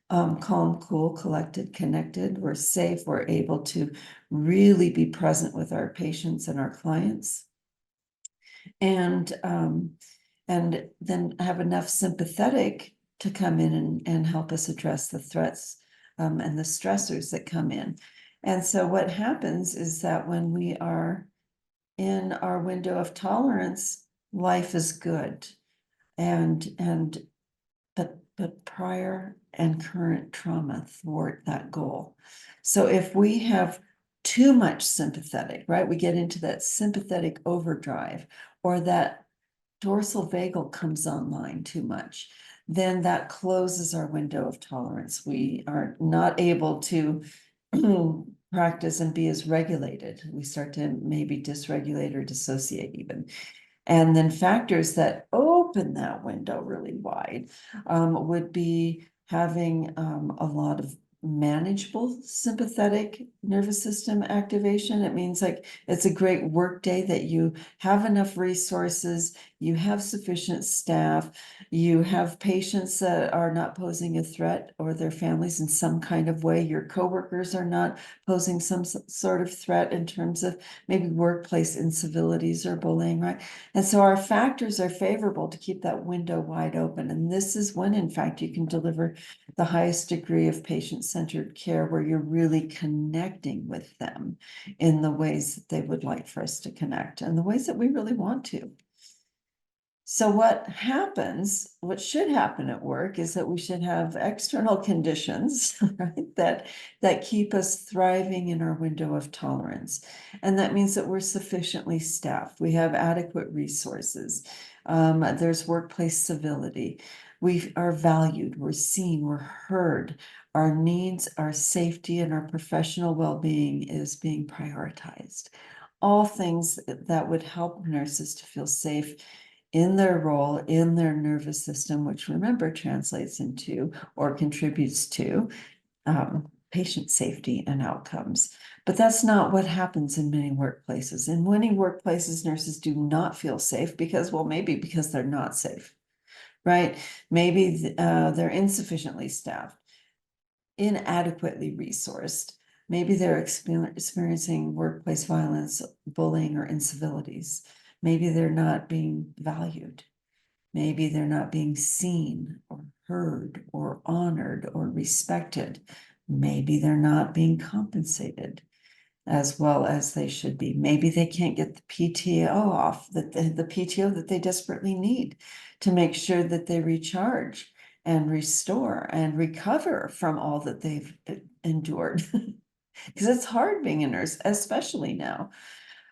calm, cool, collected, connected. We're safe. We're able to really be present with our patients and our clients. And then have enough sympathetic to come in and help us address the threats and the stressors that come in. And so what happens is that when we are in our window of tolerance, life is good. But prior and current trauma thwart that goal. So if we have too much sympathetic, right, we get into that sympathetic overdrive, or that dorsal vagal comes online too much, then that closes our window of tolerance. We are not able to practice and be as regulated. We start to maybe dysregulate or dissociate even. And then factors that open that window really wide would be having a lot of manageable sympathetic nervous system activation. It means like it's a great work day, that you have enough resources, you have sufficient staff, you have patients that are not posing a threat, or their families in some kind of way. Your coworkers are not posing some sort of threat in terms of maybe workplace incivilities or bullying, right? And so our factors are favorable to keep that window wide open. And this is when, in fact, you can deliver the highest degree of patient-centered care, where you're really connecting with them in the ways that they would like for us to connect, and the ways that we really want to. So what should happen at work, is that we should have external conditions, right, that keep us thriving in our window of tolerance. And that means that we're sufficiently staffed. We have adequate resources. There's workplace civility. We are valued, we're seen, we're heard. Our needs, our safety, and our professional well-being is being prioritized. all things that would help nurses to feel safe in their role, in their nervous system, which remember translates into or contributes to patient safety and outcomes. But that's not what happens in many workplaces. In many workplaces, nurses do not feel safe because, well, maybe because they're not safe, right? Maybe they're insufficiently staffed, inadequately resourced. Maybe they're experiencing workplace violence, bullying, or incivilities. Maybe they're not being valued. Maybe they're not being seen or heard or honored or respected. Maybe they're not being compensated as well as they should be. Maybe they can't get the PTO off, the PTO that they desperately need to make sure that they recharge and restore and recover from all that they've endured. Because it's hard being a nurse, especially now.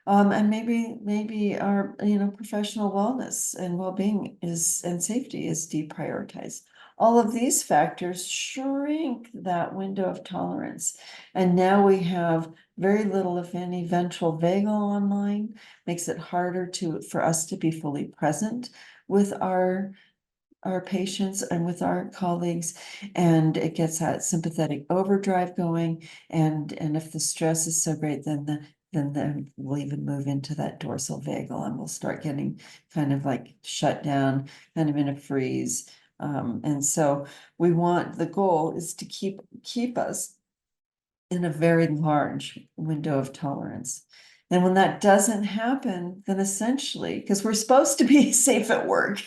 And maybe our professional wellness and well-being and safety is deprioritized. All of these factors shrink that window of tolerance. And now we have very little, if any, ventral vagal online, makes it harder for us to be fully present with our patients and with our colleagues, and it gets that sympathetic overdrive going. And if the stress is so great, then we'll even move into that dorsal vagal, and we'll start getting kind of like shut down, kind of in a freeze. And so the goal is to keep us in a very large window of tolerance. And when that doesn't happen, then essentially, because we're supposed to be safe at work,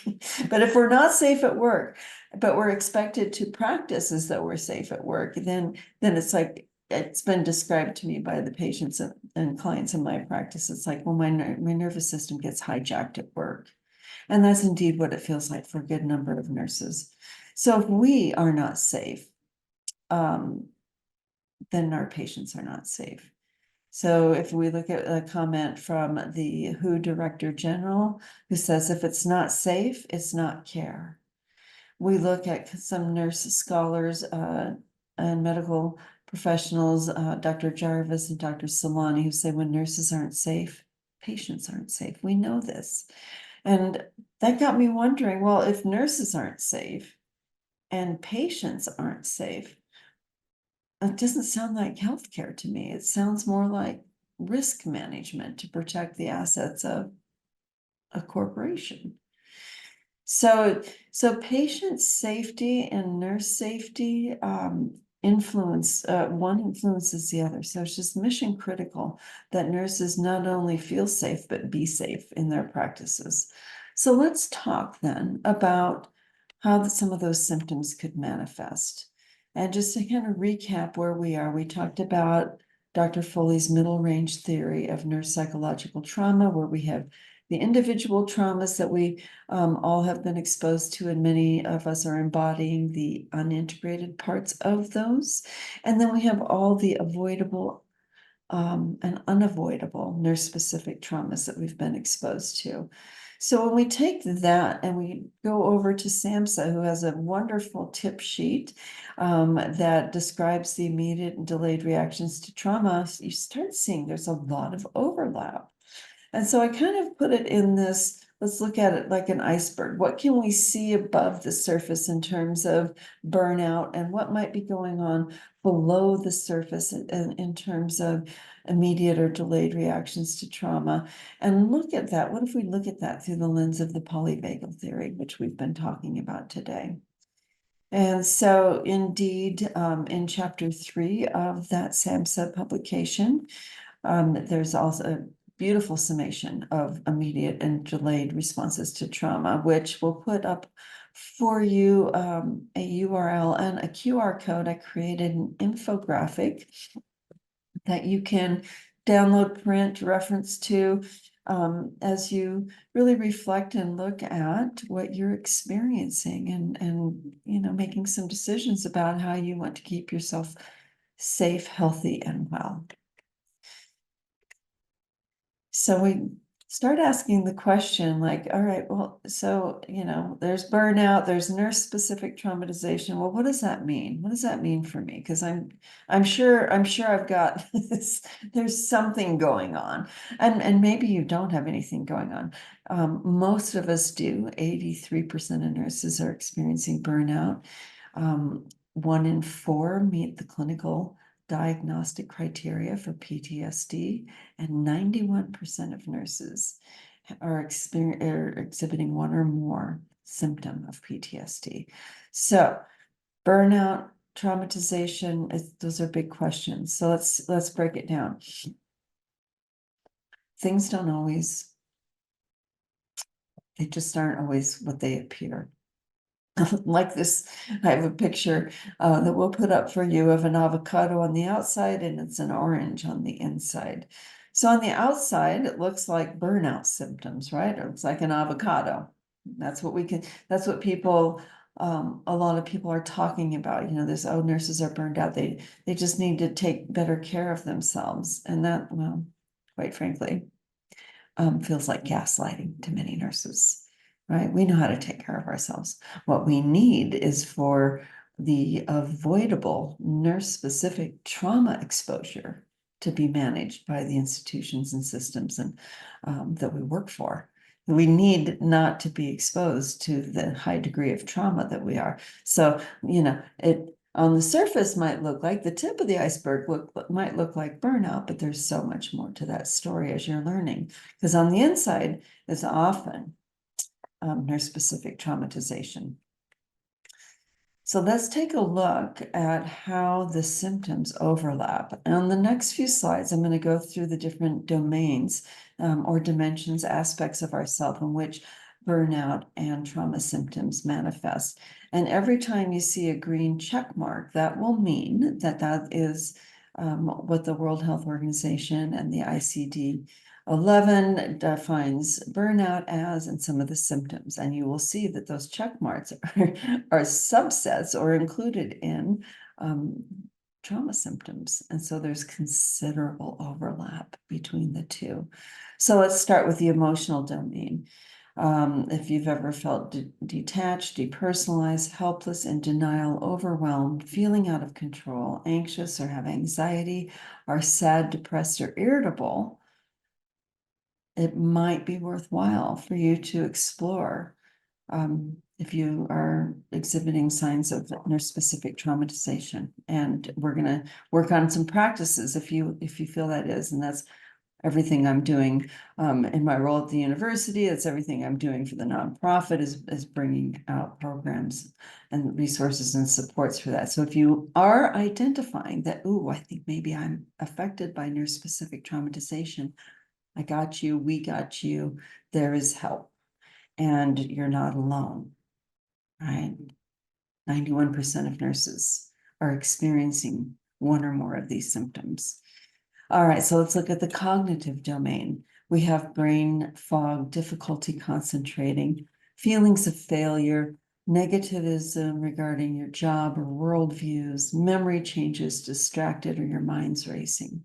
but if we're not safe at work, but we're expected to practice as though we're safe at work, then it's like, it's been described to me by the patients and clients in my practice. It's like, well, my nervous system gets hijacked at work. And that's indeed what it feels like for a good number of nurses. So if we are not safe, then our patients are not safe. So if we look at a comment from the WHO Director General, who says, if it's not safe, it's not care. We look at some nurse scholars and medical professionals, Dr. Jarvis and Dr. Solani, who say when nurses aren't safe, patients aren't safe. We know this. And that got me wondering, well, if nurses aren't safe and patients aren't safe, it doesn't sound like healthcare to me. It sounds more like risk management to protect the assets of a corporation. So patient safety and nurse safety one influences the other. So it's just mission critical that nurses not only feel safe, but be safe in their practices. So let's talk then about how some of those symptoms could manifest. And just to kind of recap where we are, we talked about Dr. Foley's middle range theory of nurse psychological trauma, where we have the individual traumas that we all have been exposed to, and many of us are embodying the unintegrated parts of those. And then we have all the avoidable and unavoidable nurse-specific traumas that we've been exposed to. So when we take that and we go over to SAMHSA, who has a wonderful tip sheet that describes the immediate and delayed reactions to trauma, you start seeing there's a lot of overlap. And so I kind of put it in this, let's look at it like an iceberg. What can we see above the surface in terms of burnout, and what might be going on below the surface in terms of immediate or delayed reactions to trauma? And look at that. What if we look at that through the lens of the polyvagal theory, which we've been talking about today? And so indeed, in chapter 3 of that SAMHSA publication, there's also a beautiful summation of immediate and delayed responses to trauma, which we'll put up for you a URL and a QR code. I created an infographic that you can download, print, reference to as you really reflect and look at what you're experiencing, and making some decisions about how you want to keep yourself safe, healthy, and well. So start asking the question like, all right, well, so, there's burnout, there's nurse-specific traumatization. Well, what does that mean? What does that mean for me? Because I'm sure I've got this, there's something going on. And maybe you don't have anything going on. Most of us do. 83% of nurses are experiencing burnout. 1 in 4 meet the clinical diagnostic criteria for PTSD, and 91% of nurses are exhibiting one or more symptom of PTSD. So burnout, traumatization, those are big questions. So let's break it down. Things don't always, they just aren't always what they appear. Like this, I have a picture that we'll put up for you of an avocado on the outside, and it's an orange on the inside. So on the outside, it looks like burnout symptoms, right? It looks like an avocado. That's what people, a lot of people are talking about. This, oh, nurses are burned out. They just need to take better care of themselves. And that, well, quite frankly, feels like gaslighting to many nurses, right? We know how to take care of ourselves. What we need is for the avoidable nurse-specific trauma exposure to be managed by the institutions and systems and that we work for. We need not to be exposed to the high degree of trauma that we are. So, it on the surface might look like the tip of the iceberg might look like burnout, but there's so much more to that story as you're learning. Because on the inside is often nurse-specific traumatization. So let's take a look at how the symptoms overlap. And on the next few slides, I'm going to go through the different domains or dimensions, aspects of ourself in which burnout and trauma symptoms manifest. And every time you see a green check mark, that will mean that that is what the World Health Organization and the ICD-11 defines burnout as, and some of the symptoms. And you will see that those check marks are subsets or included in trauma symptoms. And so there's considerable overlap between the two. So let's start with the emotional domain. If you've ever felt detached, depersonalized, helpless, in denial, overwhelmed, feeling out of control, anxious, or have anxiety, are sad, depressed, or irritable, it might be worthwhile for you to explore if you are exhibiting signs of nurse-specific traumatization. And we're going to work on some practices if you feel that is, and that's everything I'm doing in my role at the university. It's everything I'm doing for the nonprofit is bringing out programs and resources and supports for that. So if you are identifying that, ooh, I think maybe I'm affected by nurse-specific traumatization, I got you, we got you, there is help, and you're not alone, right? 91% of nurses are experiencing one or more of these symptoms. All right, so let's look at the cognitive domain. We have brain fog, difficulty concentrating, feelings of failure, negativism regarding your job or worldviews, memory changes, distracted, or your mind's racing.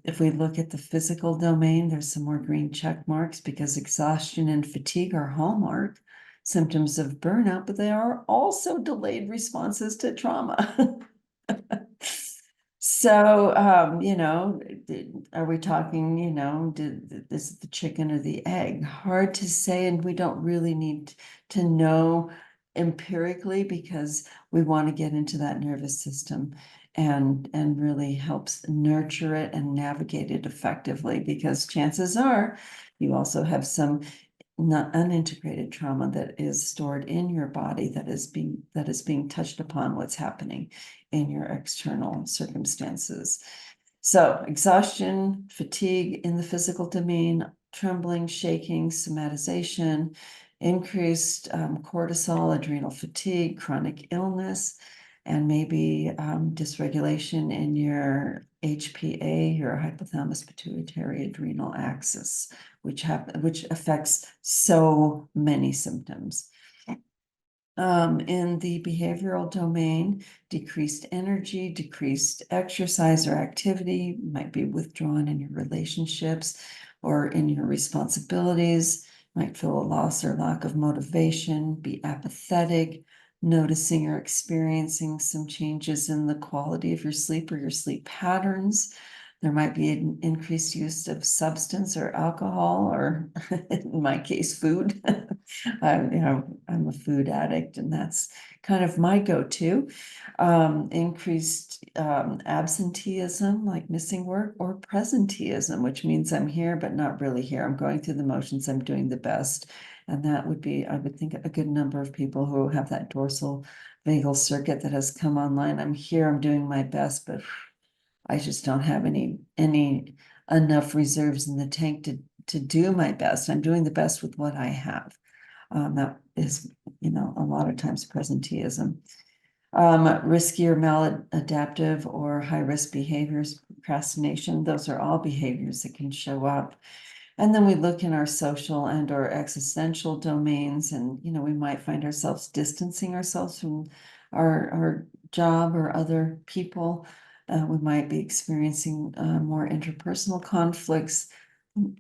If we look at the physical domain, there's some more green check marks because exhaustion and fatigue are hallmark symptoms of burnout, but they are also delayed responses to trauma. So, are we talking, this is the chicken or the egg? Hard to say, and we don't really need to know empirically because we want to get into that nervous system and really helps nurture it and navigate it effectively, because chances are you also have some not unintegrated trauma that is stored in your body that is being touched upon what's happening in your external circumstances. So exhaustion, fatigue in the physical domain, trembling, shaking, somatization, increased cortisol, adrenal fatigue, chronic illness, and maybe dysregulation in your HPA, your hypothalamus pituitary adrenal axis, which affects so many symptoms. In the behavioral domain, decreased energy, decreased exercise or activity, might be withdrawn in your relationships, or in your responsibilities. Might feel a loss or lack of motivation, be apathetic, noticing or experiencing some changes in the quality of your sleep or your sleep patterns. There might be an increased use of substance or alcohol, or in my case, food. I'm a food addict, and that's kind of my go-to. Increased absenteeism, like missing work, or presenteeism, which means I'm here, but not really here. I'm going through the motions, I'm doing the best. And that would be, I would think, a good number of people who have that dorsal vagal circuit that has come online. I'm here, I'm doing my best, but I just don't have any enough reserves in the tank to do my best. I'm doing the best with what I have. That is, a lot of times presenteeism. Risky or maladaptive or high-risk behaviors, procrastination, those are all behaviors that can show up. And then we look in our social and or existential domains, and we might find ourselves distancing ourselves from our job or other people. We might be experiencing more interpersonal conflicts,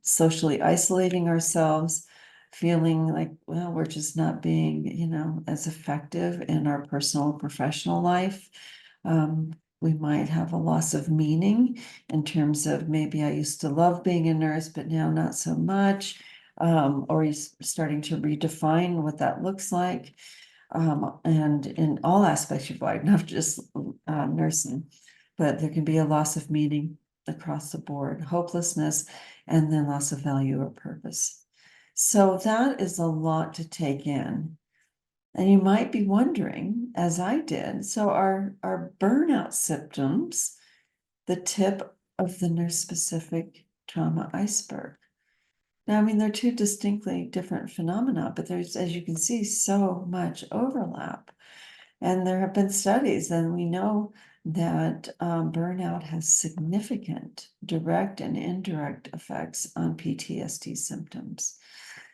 socially isolating ourselves, feeling like, well, we're just not being, as effective in our personal professional life. We might have a loss of meaning in terms of maybe I used to love being a nurse, but now not so much. Or you're starting to redefine what that looks like. And in all aspects of life, not just nursing, but there can be a loss of meaning across the board, hopelessness, and then loss of value or purpose. So that is a lot to take in. And you might be wondering, as I did, so are burnout symptoms the tip of the nurse-specific trauma iceberg? Now, I mean, they're two distinctly different phenomena, but there's, as you can see, so much overlap. And there have been studies, and we know that burnout has significant direct and indirect effects on PTSD symptoms.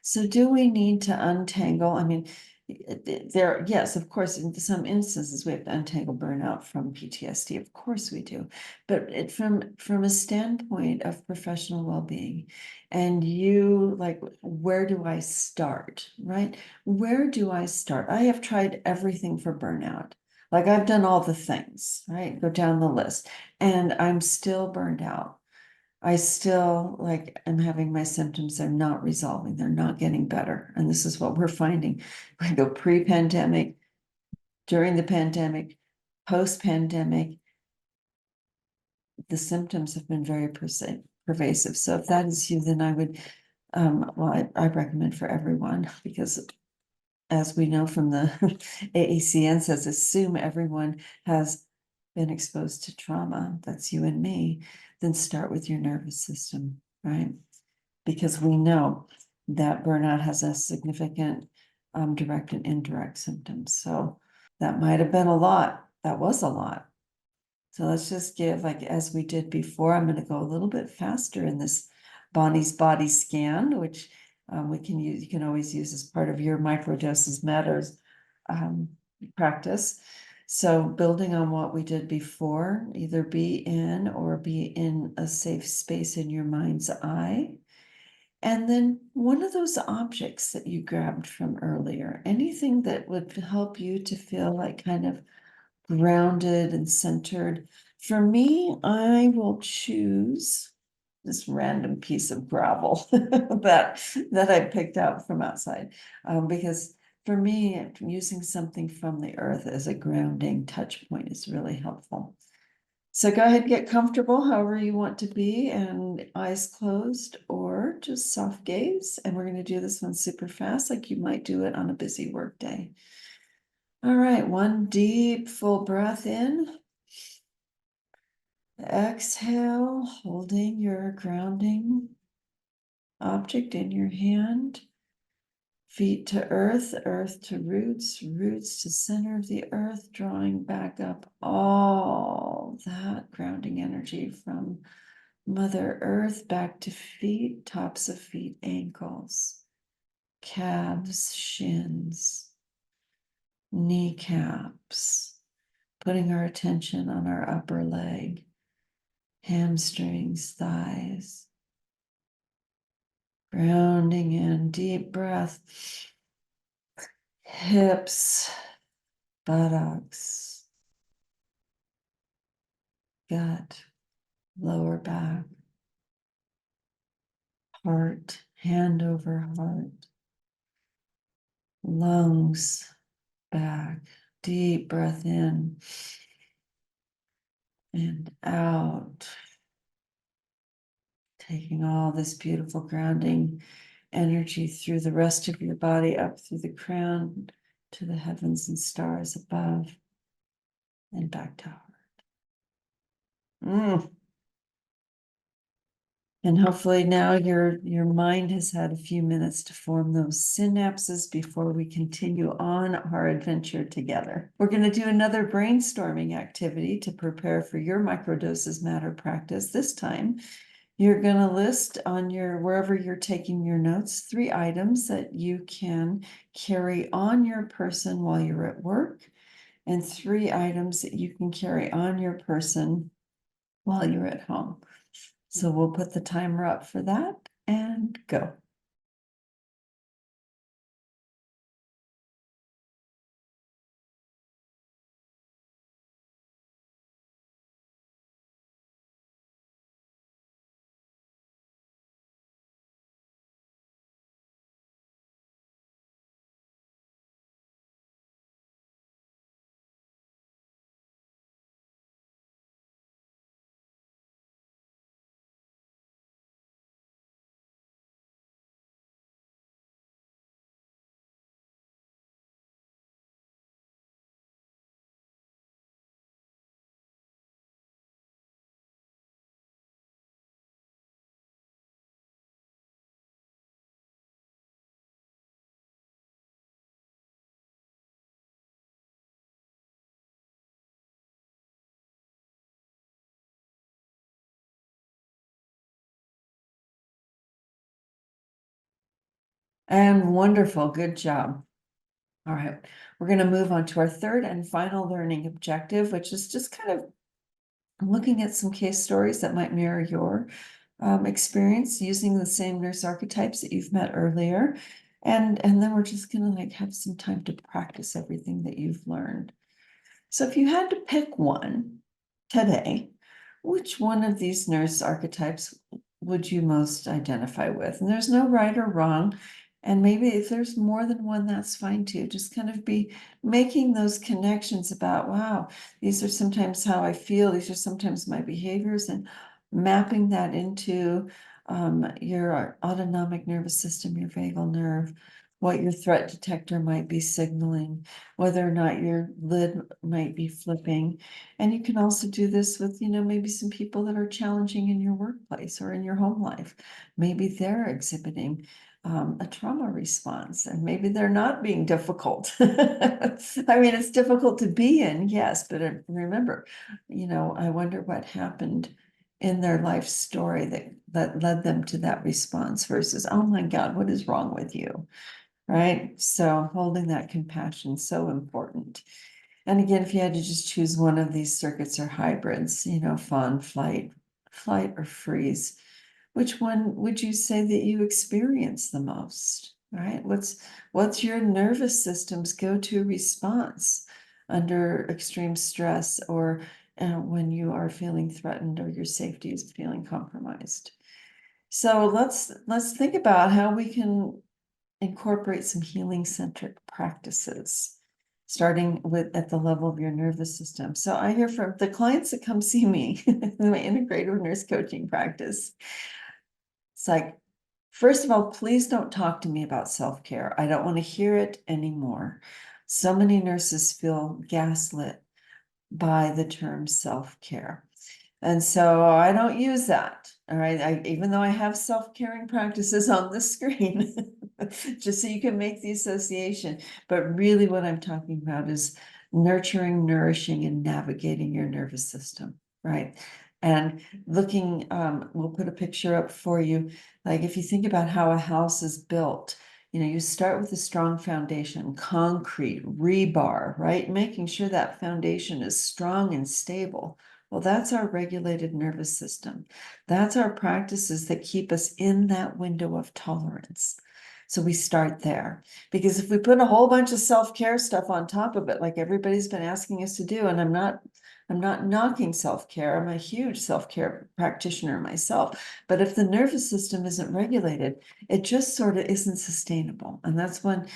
So do we need to untangle? I mean, yes, of course, in some instances we have to untangle burnout from PTSD. Of course we do. But from a standpoint of professional well-being, and where do I start, right? Where do I start? I have tried everything for burnout. Like I've done all the things, right? Go down the list, and I'm still burned out. I still am having my symptoms. They're not resolving. They're not getting better. And this is what we're finding. We go pre-pandemic, during the pandemic, post-pandemic, the symptoms have been very pervasive. So if that is you, then I would, I recommend for everyone, because as we know from the AACN says, assume everyone has been exposed to trauma. That's you and me. Then start with your nervous system, right? Because we know that burnout has a significant direct and indirect symptoms. So that might have been a lot. That was a lot. So let's just give, as we did before, I'm going to go a little bit faster in this Bonnie's body scan, which we can use. You can always use as part of your microdoses matters practice. So building on what we did before, either be in a safe space in your mind's eye. And then one of those objects that you grabbed from earlier, anything that would help you to feel like kind of grounded and centered. For me, I will choose this random piece of gravel that I picked out from outside, because for me, using something from the earth as a grounding touch point is really helpful. So go ahead, get comfortable however you want to be, and eyes closed or just soft gaze. And we're going to do this one super fast, like you might do it on a busy work day. All right, one deep, full breath in. Exhale, holding your grounding object in your hand. Feet to earth, earth to roots, roots to center of the earth, drawing back up all that grounding energy from Mother Earth back to feet, tops of feet, ankles, calves, shins, kneecaps, putting our attention on our upper leg, hamstrings, thighs, Grounding in, deep breath. Hips, buttocks, gut, lower back, heart, hand over heart, lungs, back, deep breath in and out. Taking all this beautiful grounding energy through the rest of your body, up through the crown to the heavens and stars above and back to heart. And hopefully now your mind has had a few minutes to form those synapses before we continue on our adventure together. We're going to do another brainstorming activity to prepare for your microdoses matter practice. This time, you're going to list on wherever you're taking your notes, 3 items that you can carry on your person while you're at work, and 3 items that you can carry on your person while you're at home. So we'll put the timer up for that and go. And wonderful, good job. All right, we're going to move on to our third and final learning objective, which is just kind of looking at some case stories that might mirror your experience using the same nurse archetypes that you've met earlier. And then we're just going to like have some time to practice everything that you've learned. So if you had to pick one today, which one of these nurse archetypes would you most identify with? And there's no right or wrong. And maybe if there's more than one, that's fine too. Just kind of be making those connections about, wow, these are sometimes how I feel. These are sometimes my behaviors, and mapping that into your autonomic nervous system, your vagal nerve, what your threat detector might be signaling, whether or not your lid might be flipping. And you can also do this with, maybe some people that are challenging in your workplace or in your home life. Maybe they're exhibiting a trauma response, and maybe they're not being difficult. I mean, it's difficult to be in, yes, but remember, I wonder what happened in their life story that led them to that response versus, oh my God, what is wrong with you? Right? So holding that compassion, so important. And again, if you had to just choose one of these circuits or hybrids, fawn, flight or freeze, which one would you say that you experience the most? Right? What's your nervous system's go-to response under extreme stress, or when you are feeling threatened or your safety is feeling compromised? So let's think about how we can incorporate some healing centric practices, starting with at the level of your nervous system. So I hear from the clients that come see me in my integrative nurse coaching practice. It's like, first of all, please don't talk to me about self-care. I don't want to hear it anymore. So many nurses feel gaslit by the term self-care. And so I don't use that. All right. Even though I have self-caring practices on the screen, just so you can make the association. But really what I'm talking about is nurturing, nourishing, and navigating your nervous system. Right. And looking, we'll put a picture up for you. Like if you think about how a house is built, you start with a strong foundation, concrete, rebar, right? Making sure that foundation is strong and stable. Well, that's our regulated nervous system. That's our practices that keep us in that window of tolerance. So we start there, because if we put a whole bunch of self-care stuff on top of it, like everybody's been asking us to do, and I'm not knocking self-care. I'm a huge self-care practitioner myself. But if the nervous system isn't regulated, it just sort of isn't sustainable. And that's when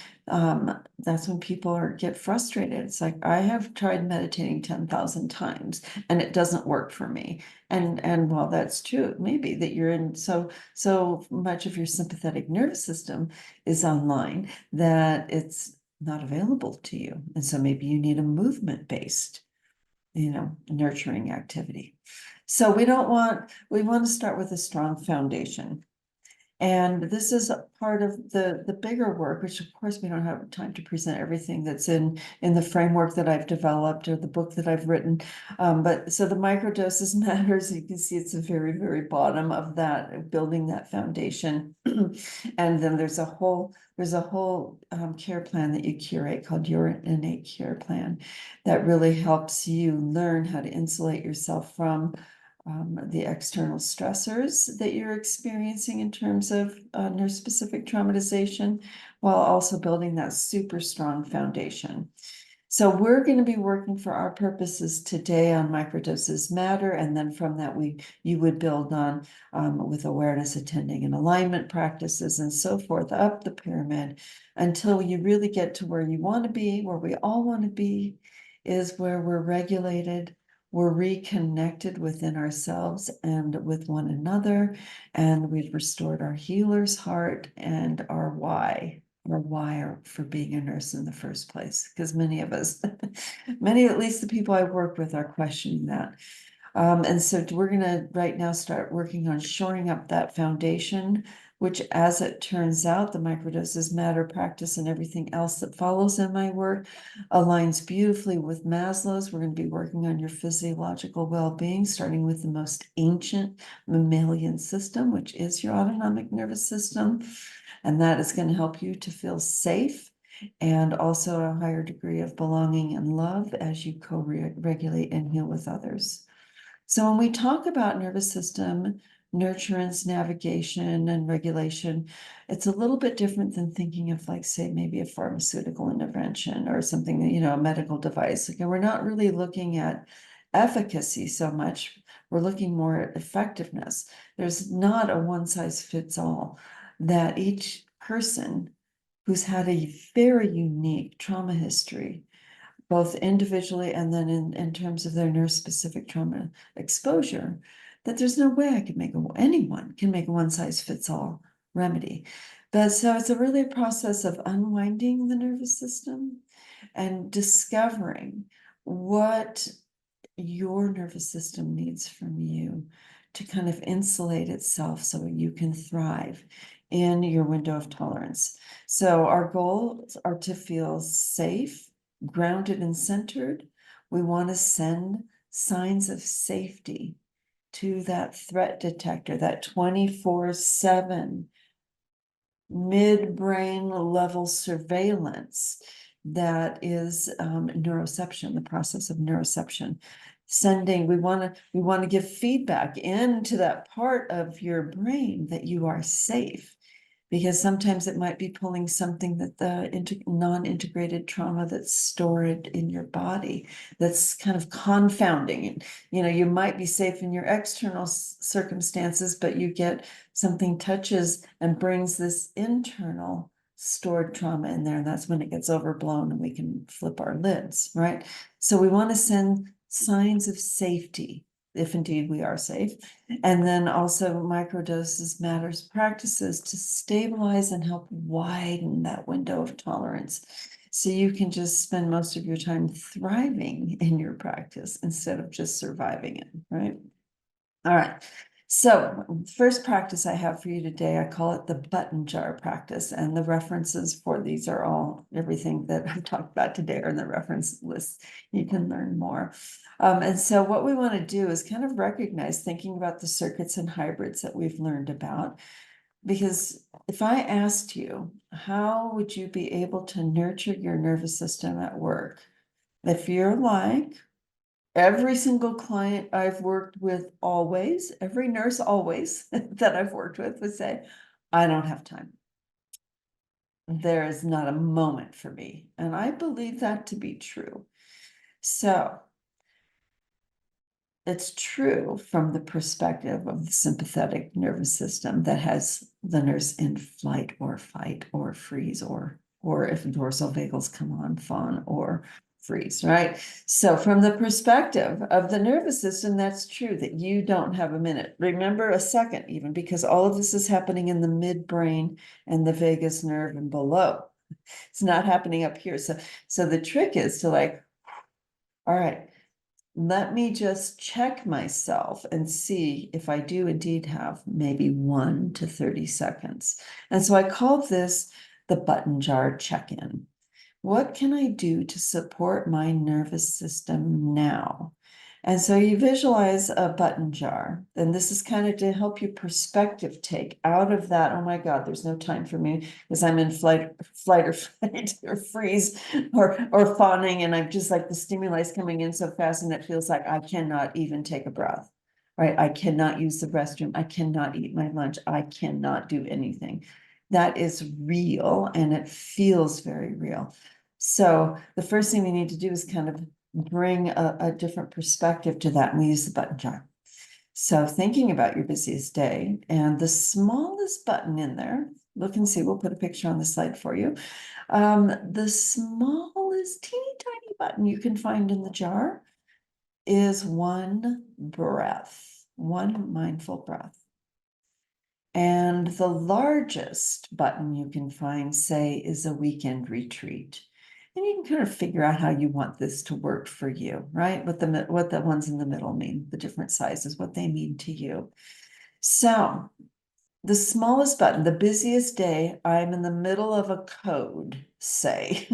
people get frustrated. It's like, I have tried meditating 10,000 times and it doesn't work for me. And while that's true, maybe that you're in so much of your sympathetic nervous system is online that it's not available to you. And so maybe you need a movement-based, nurturing activity. So we want to start with a strong foundation. And this is a part of the bigger work, which of course we don't have time to present everything that's in the framework that I've developed or the book that I've written. But so the microdoses matters. You can see it's the very, very bottom of that, building that foundation. And then there's a whole care plan that you curate called your innate care plan that really helps you learn how to insulate yourself from the external stressors that you're experiencing in terms of nurse-specific traumatization, while also building that super strong foundation. So we're going to be working for our purposes today on microdoses matter, and then from that you would build on with awareness, attending, and alignment practices and so forth up the pyramid until you really get to where you want to be, where we all want to be, is where we're regulated, we're reconnected within ourselves and with one another, and we've restored our healer's heart and our why for being a nurse in the first place. Because many of us, at least the people I work with, are questioning that. And so we're going to right now start working on shoring up that foundation, which, as it turns out, the microdoses matter practice and everything else that follows in my work aligns beautifully with Maslow's. We're going to be working on your physiological well-being, starting with the most ancient mammalian system, which is your autonomic nervous system. And that is going to help you to feel safe and also a higher degree of belonging and love as you co-regulate and heal with others. So when we talk about nervous system, nurturance, navigation, and regulation, it's a little bit different than thinking of, like, say, maybe a pharmaceutical intervention or something, a medical device. Okay, we're not really looking at efficacy so much. We're looking more at effectiveness. There's not a one-size-fits-all, that each person who's had a very unique trauma history, both individually and then in terms of their nurse-specific trauma exposure, that there's no way anyone can make a one-size-fits-all remedy. But so it's really a process of unwinding the nervous system and discovering what your nervous system needs from you to kind of insulate itself so you can thrive in your window of tolerance. So our goals are to feel safe, grounded, and centered. We want to send signs of safety to that threat detector, that 24/7 midbrain level surveillance that is neuroception, the process of neuroception. We want to give feedback into that part of your brain that you are safe, because sometimes it might be pulling something that the non-integrated trauma that's stored in your body, that's kind of confounding. And you might be safe in your external circumstances, but you get something touches and brings this internal stored trauma in there, and that's when it gets overblown and we can flip our lids, right? So we want to send signs of safety, if indeed we are safe. And then also microdoses matters practices to stabilize and help widen that window of tolerance, so you can just spend most of your time thriving in your practice instead of just surviving it, right? All right. So first practice I have for you today, I call it the button jar practice. And the references for these are everything that I've talked about today are in the reference list. You can learn more. And so what we want to do is kind of recognize, thinking about the circuits and hybrids that we've learned about. Because if I asked you, how would you be able to nurture your nervous system at work? If you're like every single client I've worked with always, every nurse always that I've worked with would say, I don't have time. There is not a moment for me. And I believe that to be true. So it's true from the perspective of the sympathetic nervous system that has the nurse in flight or fight or freeze, or if dorsal vagals come on, fawn or freeze, right? So from the perspective of the nervous system, that's true that you don't have a minute. Remember a second even, because all of this is happening in the midbrain and the vagus nerve and below. It's not happening up here. So the trick is to like, all right, let me just check myself and see if I do indeed have maybe 1 to 30 seconds. And so I call this the button jar check-in. What can I do to support my nervous system now? And so you visualize a button jar, and this is kind of to help you perspective take out of that, oh my God, there's no time for me because I'm in flight or fight or freeze or fawning, and I'm just like the stimuli is coming in so fast and it feels like I cannot even take a breath, right? I cannot use the restroom. I cannot eat my lunch. I cannot do anything. That is real, and it feels very real. So the first thing we need to do is kind of bring a different perspective to that, and we use the button jar. So thinking about your busiest day, and the smallest button in there, look and see, we'll put a picture on the slide for you. The smallest teeny tiny button you can find in the jar is one breath, one mindful breath. And the largest button you can find, say, is a weekend retreat. And you can kind of figure out how you want this to work for you, right? What the ones in the middle mean, the different sizes, what they mean to you. So the smallest button, the busiest day, I'm in the middle of a code, say.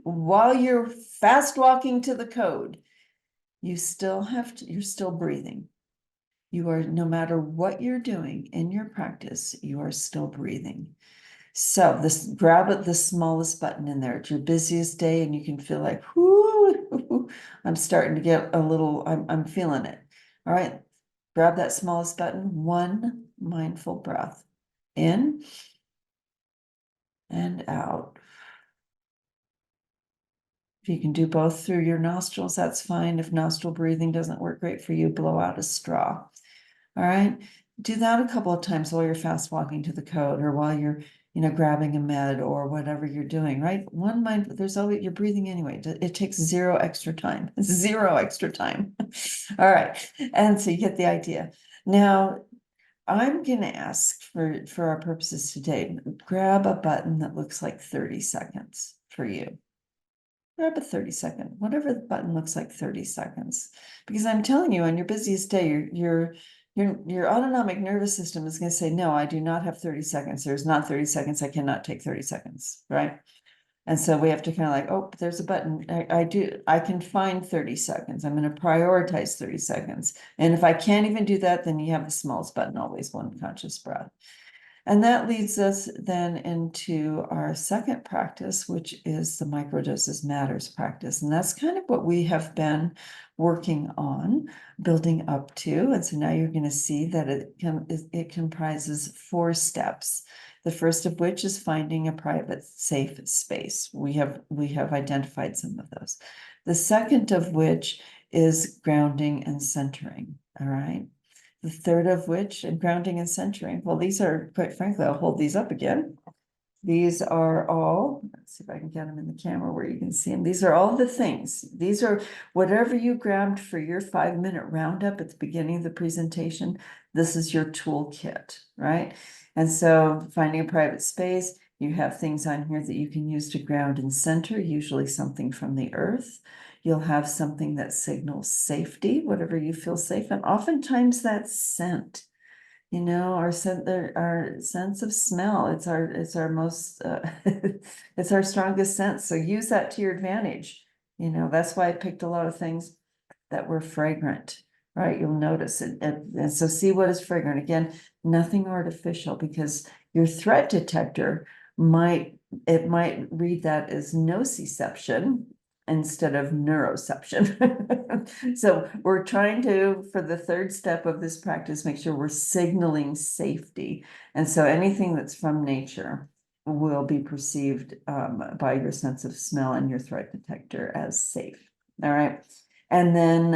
While you're fast walking to the code, you're still breathing. You are, no matter what you're doing in your practice, you are still breathing. So grab the smallest button in there. It's your busiest day, and you can feel like, whoo, I'm starting to get a little, I'm feeling it. All right, grab that smallest button, one mindful breath in and out. If you can do both through your nostrils, that's fine. If nostril breathing doesn't work great for you, blow out a straw. All right, do that a couple of times while you're fast walking to the code, or while you're, grabbing a med or whatever you're doing, right? There's always, you're breathing anyway. It takes zero extra time, zero extra time. All right, and so you get the idea. Now, I'm going to ask for our purposes today, grab a button that looks like 30 seconds for you. Grab a 30-second, whatever the button looks like, 30 seconds. Because I'm telling you, on your busiest day, your autonomic nervous system is going to say, no, I do not have 30 seconds. There's not 30 seconds. I cannot take 30 seconds, right? And so we have to kind of like, oh, there's a button. I can find 30 seconds. I'm going to prioritize 30 seconds. And if I can't even do that, then you have the smallest button, always one conscious breath. And that leads us then into our second practice, which is the microdoses matters practice. And that's kind of what we have been working on, building up to. And so now you're going to see that it comprises 4 steps. The first of which is finding a private, safe space. We have identified some of those. The second of which is grounding and centering. All right. The third of which, and grounding and centering, well, these are, quite frankly, I'll hold these up again. These are all, let's see if I can get them in the camera where you can see them. These are all the things. These are whatever you grabbed for your 5-minute roundup at the beginning of the presentation. This is your toolkit, right? And so finding a private space, you have things on here that you can use to ground and center, usually something from the earth. You'll have something that signals safety, whatever you feel safe. And oftentimes that's scent. Our sense of smell. It's our most, it's our strongest sense. So use that to your advantage. That's why I picked a lot of things that were fragrant, right? You'll notice it. And so see what is fragrant. Again, nothing artificial, because your threat detector might read that as nociception, instead of neuroception. So we're trying to, for the third step of this practice, make sure we're signaling safety. And so anything that's from nature will be perceived by your sense of smell and your threat detector as safe. All right. And then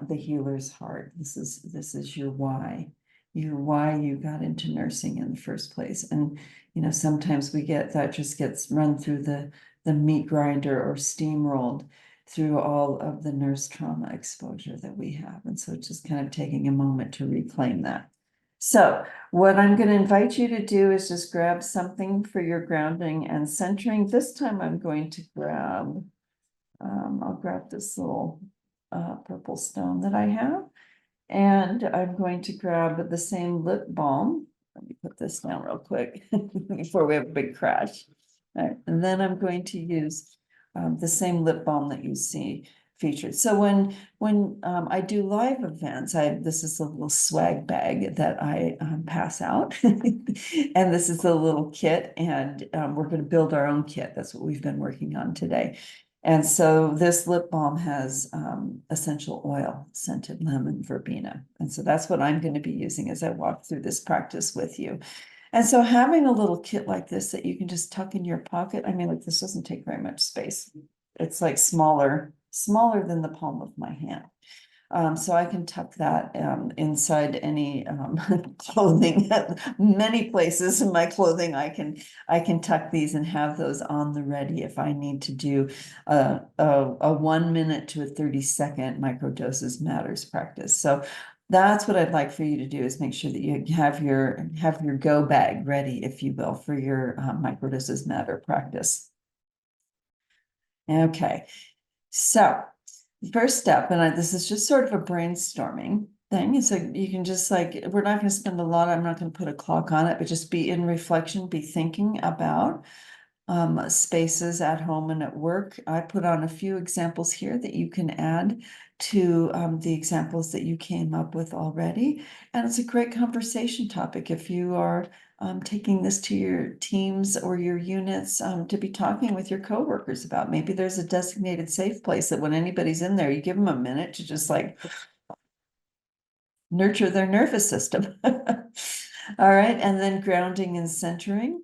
the healer's heart. This is your why you got into nursing in the first place. And sometimes we get that just gets run through the meat grinder or steamrolled through all of the nurse trauma exposure that we have. And so it's just kind of taking a moment to reclaim that. So what I'm going to invite you to do is just grab something for your grounding and centering. This time I'm going to grab, I'll grab this little purple stone that I have. And I'm going to grab the same lip balm. Let me put this down real quick before we have a big crash. All right, and then I'm going to use the same lip balm that you see featured. So when I do live events, this is a little swag bag that I pass out, and this is a little kit, and we're going to build our own kit. That's what we've been working on today. And so this lip balm has essential oil, scented lemon verbena. And so that's what I'm going to be using as I walk through this practice with you. And so having a little kit like this that you can just tuck in your pocket, I mean, like this doesn't take very much space. It's like smaller than the palm of my hand. So I can tuck that inside any clothing. Many places in my clothing, I can tuck these and have those on the ready if I need to do a 1 minute to a 30-second microdoses matters practice. So that's what I'd like for you to do, is make sure that you have your go bag ready, if you will, for your microdoses matter practice. Okay, so the first step, and this is just sort of a brainstorming thing. It's like you can just we're not going to spend a lot. I'm not going to put a clock on it, but just be in reflection, be thinking about spaces at home and at work. I put on a few examples here that you can add to the examples that you came up with already. And it's a great conversation topic if you are taking this to your teams or your units to be talking with your coworkers about. Maybe there's a designated safe place that when anybody's in there, you give them a minute to just nurture their nervous system. All right, and then grounding and centering.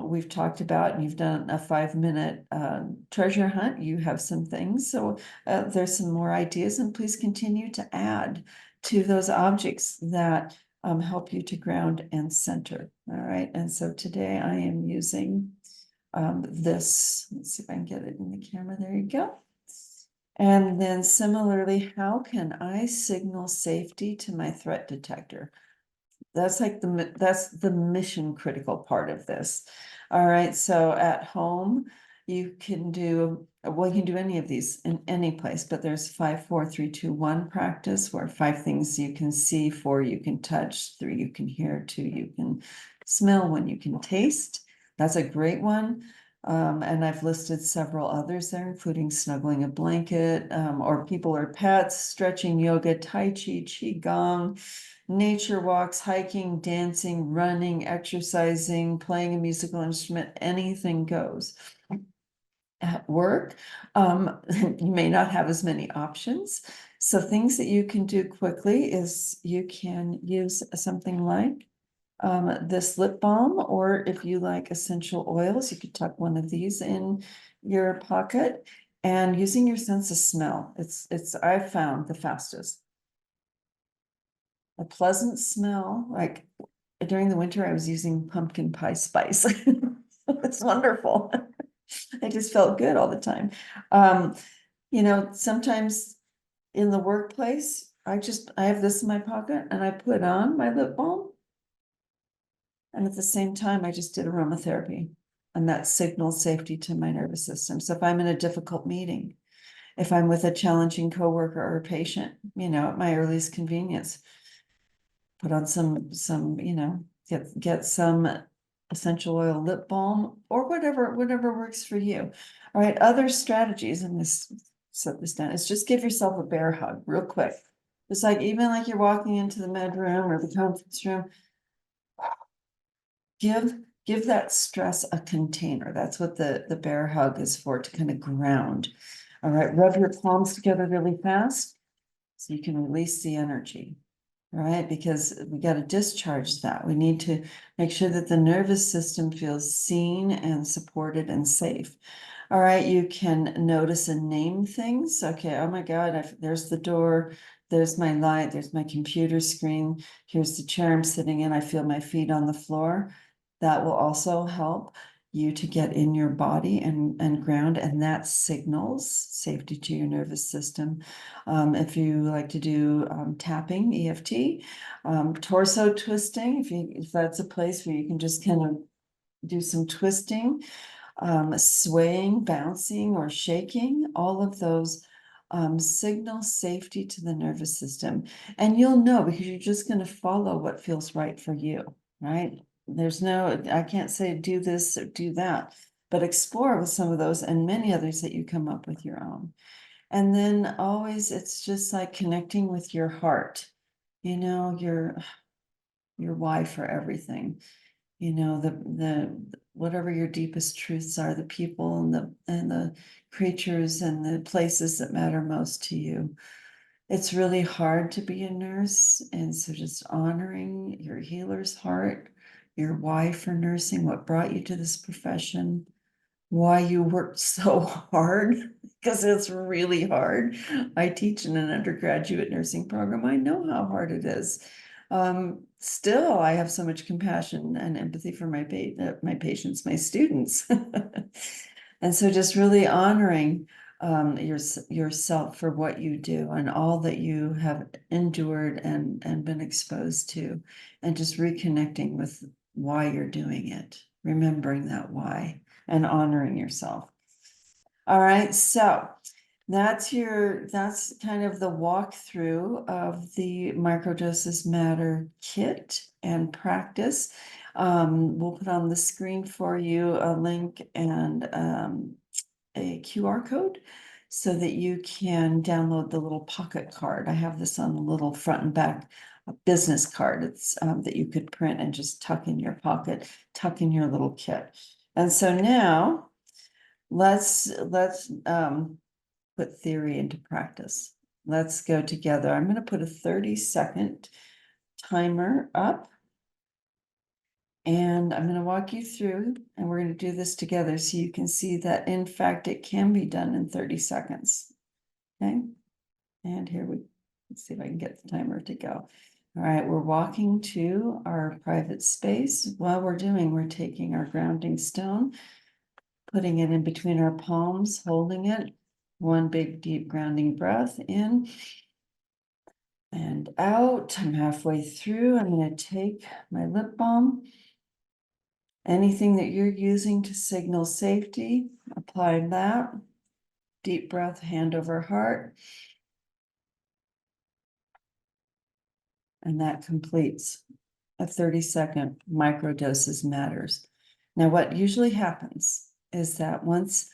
We've talked about, and you've done a 5-minute treasure hunt. You have some things, so there's some more ideas, and please continue to add to those objects that help you to ground and center. All right, and so today I am using this. Let's see if I can get it in the camera. There you go. And then similarly, how can I signal safety to my threat detector? That's the mission critical part of this. All right, so at home, you can do any of these in any place, but there's 5, 4, 3, 2, 1 practice, where 5 things you can see, 4 you can touch, 3 you can hear, 2 you can smell, 1 you can taste. That's a great one. And I've listed several others there, including snuggling a blanket, or people or pets, stretching, yoga, tai chi, qigong, nature walks, hiking, dancing, running, exercising, playing a musical instrument, anything goes. At work, you may not have as many options. So things that you can do quickly is you can use something like this lip balm, or if you like essential oils, you could tuck one of these in your pocket, and using your sense of smell. I've found the fastest. A pleasant smell, like during the winter, I was using pumpkin pie spice. It's wonderful. I just felt good all the time. Sometimes in the workplace, I have this in my pocket and I put on my lip balm. And at the same time, I just did aromatherapy, and that signals safety to my nervous system. So if I'm in a difficult meeting, if I'm with a challenging coworker or a patient, at my earliest convenience, put on some, get some essential oil lip balm or whatever works for you. All right, other strategies, and set this down, is just give yourself a bear hug real quick. Just even like you're walking into the med room or the conference room, give that stress a container. That's what the bear hug is for, to kind of ground. All right, rub your palms together really fast so you can release the energy. Right, because we got to discharge that. We need to make sure that the nervous system feels seen and supported and safe. All right, you can notice and name things. Okay, oh my God, there's the door, there's my light, there's my computer screen, here's the chair I'm sitting in, I feel my feet on the floor. That will also help you to get in your body and ground, and that signals safety to your nervous system. If you like to do tapping, EFT, torso twisting, if that's a place where you can just kind of do some twisting, swaying, bouncing, or shaking, all of those signal safety to the nervous system. And you'll know because you're just going to follow what feels right for you, right? I can't say do this or do that, but explore with some of those and many others that you come up with your own. And then always, it's just like connecting with your heart, your why for everything, the whatever your deepest truths are, the people and the creatures and the places that matter most to you. It's really hard to be a nurse, and so just honoring your healer's heart, your why for nursing, what brought you to this profession, why you worked so hard, because it's really hard. I teach in an undergraduate nursing program. I know how hard it is. Still, I have so much compassion and empathy for my patients, my students. And so just really honoring yourself for what you do and all that you have endured and been exposed to, and just reconnecting with why you're doing it, remembering that why and honoring yourself. All right, so that's kind of the walkthrough of the Microdoses Matter kit and practice. We'll put on the screen for you a link and a QR code so that you can download the little pocket card. I have this on the little front and back business card. It's that you could print and just tuck in your pocket, tuck in your little kit. And so now let's put theory into practice. Let's go together. I'm going to put a 30-second timer up, and I'm going to walk you through, and we're going to do this together so you can see that, in fact, it can be done in 30 seconds. Okay, and let's see if I can get the timer to go. All right, we're walking to our private space. While we're taking our grounding stone, putting it in between our palms, holding it. One big deep grounding breath in and out. I'm halfway through. I'm going to take my lip balm. Anything that you're using to signal safety, apply that. Deep breath, hand over heart. And that completes a 30-second microdoses matters. Now, what usually happens is that once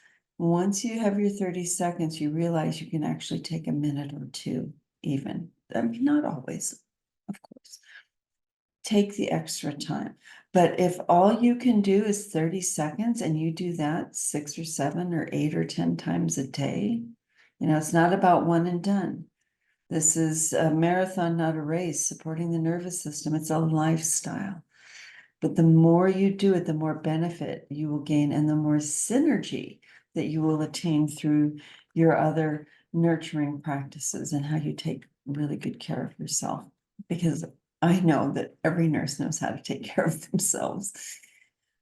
you have your 30 seconds, you realize you can actually take a minute or two even. I mean, not always, of course. Take the extra time. But if all you can do is 30 seconds and you do that 6 or 7 or 8 or 10 times a day, it's not about one and done. This is a marathon, not a race, supporting the nervous system. It's a lifestyle. But the more you do it, the more benefit you will gain and the more synergy that you will attain through your other nurturing practices and how you take really good care of yourself. Because I know that every nurse knows how to take care of themselves.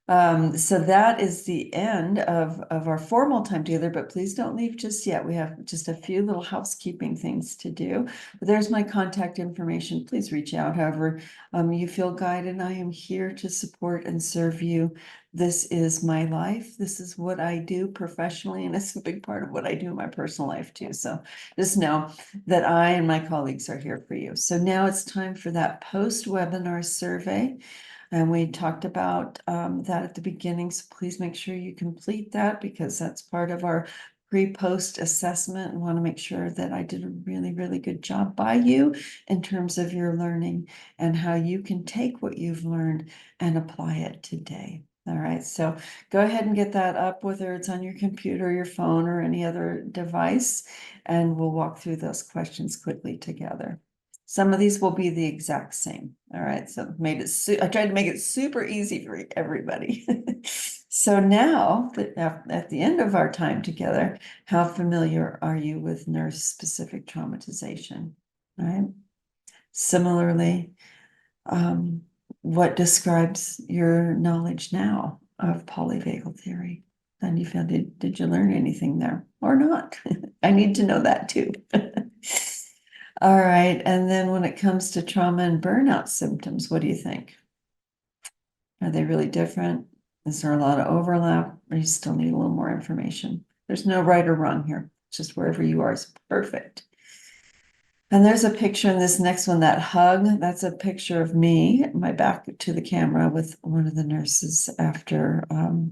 So that is the end of our formal time together, but please don't leave just yet. We have just a few little housekeeping things to do. But there's my contact information. Please reach out. However, you feel guided. I am here to support and serve you. This is my life. This is what I do professionally, and it's a big part of what I do in my personal life too. So just know that I and my colleagues are here for you. So now it's time for that post-webinar survey. And we talked about that at the beginning, so please make sure you complete that because that's part of our pre-post assessment. I want to make sure that I did a really, really good job by you in terms of your learning and how you can take what you've learned and apply it today. All right, so go ahead and get that up, whether it's on your computer, your phone, or any other device, and we'll walk through those questions quickly together. Some of these will be the exact same. All right, so I tried to make it super easy for everybody. So now, at the end of our time together, how familiar are you with nurse-specific traumatization? All right. Similarly, what describes your knowledge now of polyvagal theory? And you found did you learn anything there or not? I need to know that too. All right. And then when it comes to trauma and burnout symptoms, what do you think? Are they really different? Is there a lot of overlap, or you still need a little more information? There's no right or wrong here. Just wherever you are is perfect. And there's a picture in this next one, that hug. That's a picture of me, my back to the camera, with one of the nurses after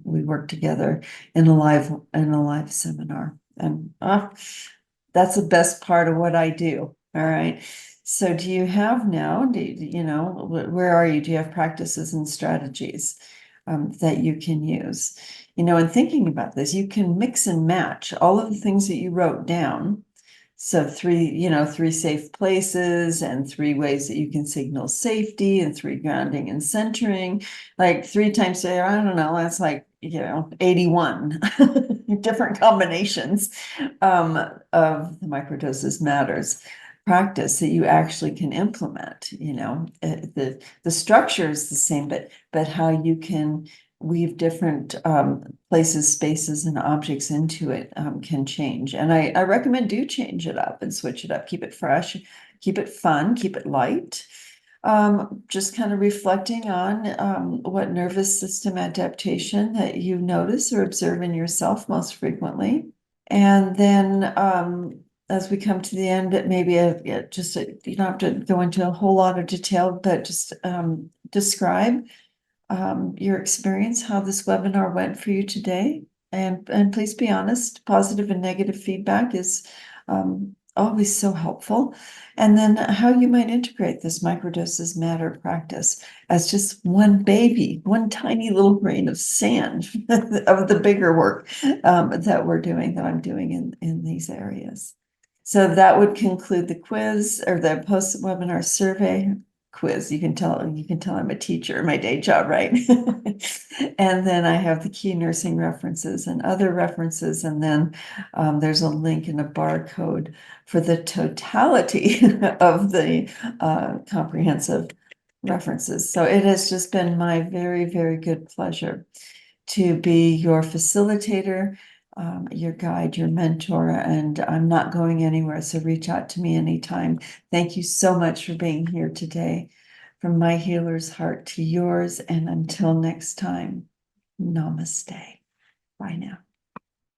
we worked together in a live seminar. And that's the best part of what I do. All right. So do you have now, where are you? Do you have practices and strategies that you can use? And thinking about this, you can mix and match all of the things that you wrote down. So three safe places and 3 ways that you can signal safety, and 3 grounding and centering, like 3 times, I don't know, that's like, 81 different combinations of the microdoses matters practice that you actually can implement. The structure is the same, but how you can weave different places, spaces, and objects into it can change. And I recommend do change it up and switch it up. Keep it fresh, keep it fun, keep it light. Just kind of reflecting on what nervous system adaptation that you notice or observe in yourself most frequently. And then as we come to the end, maybe you don't have to go into a whole lot of detail, but just describe your experience, how this webinar went for you today. And please be honest. Positive and negative feedback is always so helpful. And then how you might integrate this microdoses matter practice as just one tiny little grain of sand of the bigger work that I'm doing in these areas. So that would conclude the quiz, or the post-webinar survey quiz. You can tell I'm a teacher in my day job, right? And then I have the key nursing references and other references. And then there's a link and a barcode for the totality of the comprehensive references. So it has just been my very, very good pleasure to be your facilitator, your guide, your mentor, and I'm not going anywhere. So reach out to me anytime. Thank you so much for being here today. From my healer's heart to yours. And until next time, namaste. Bye now.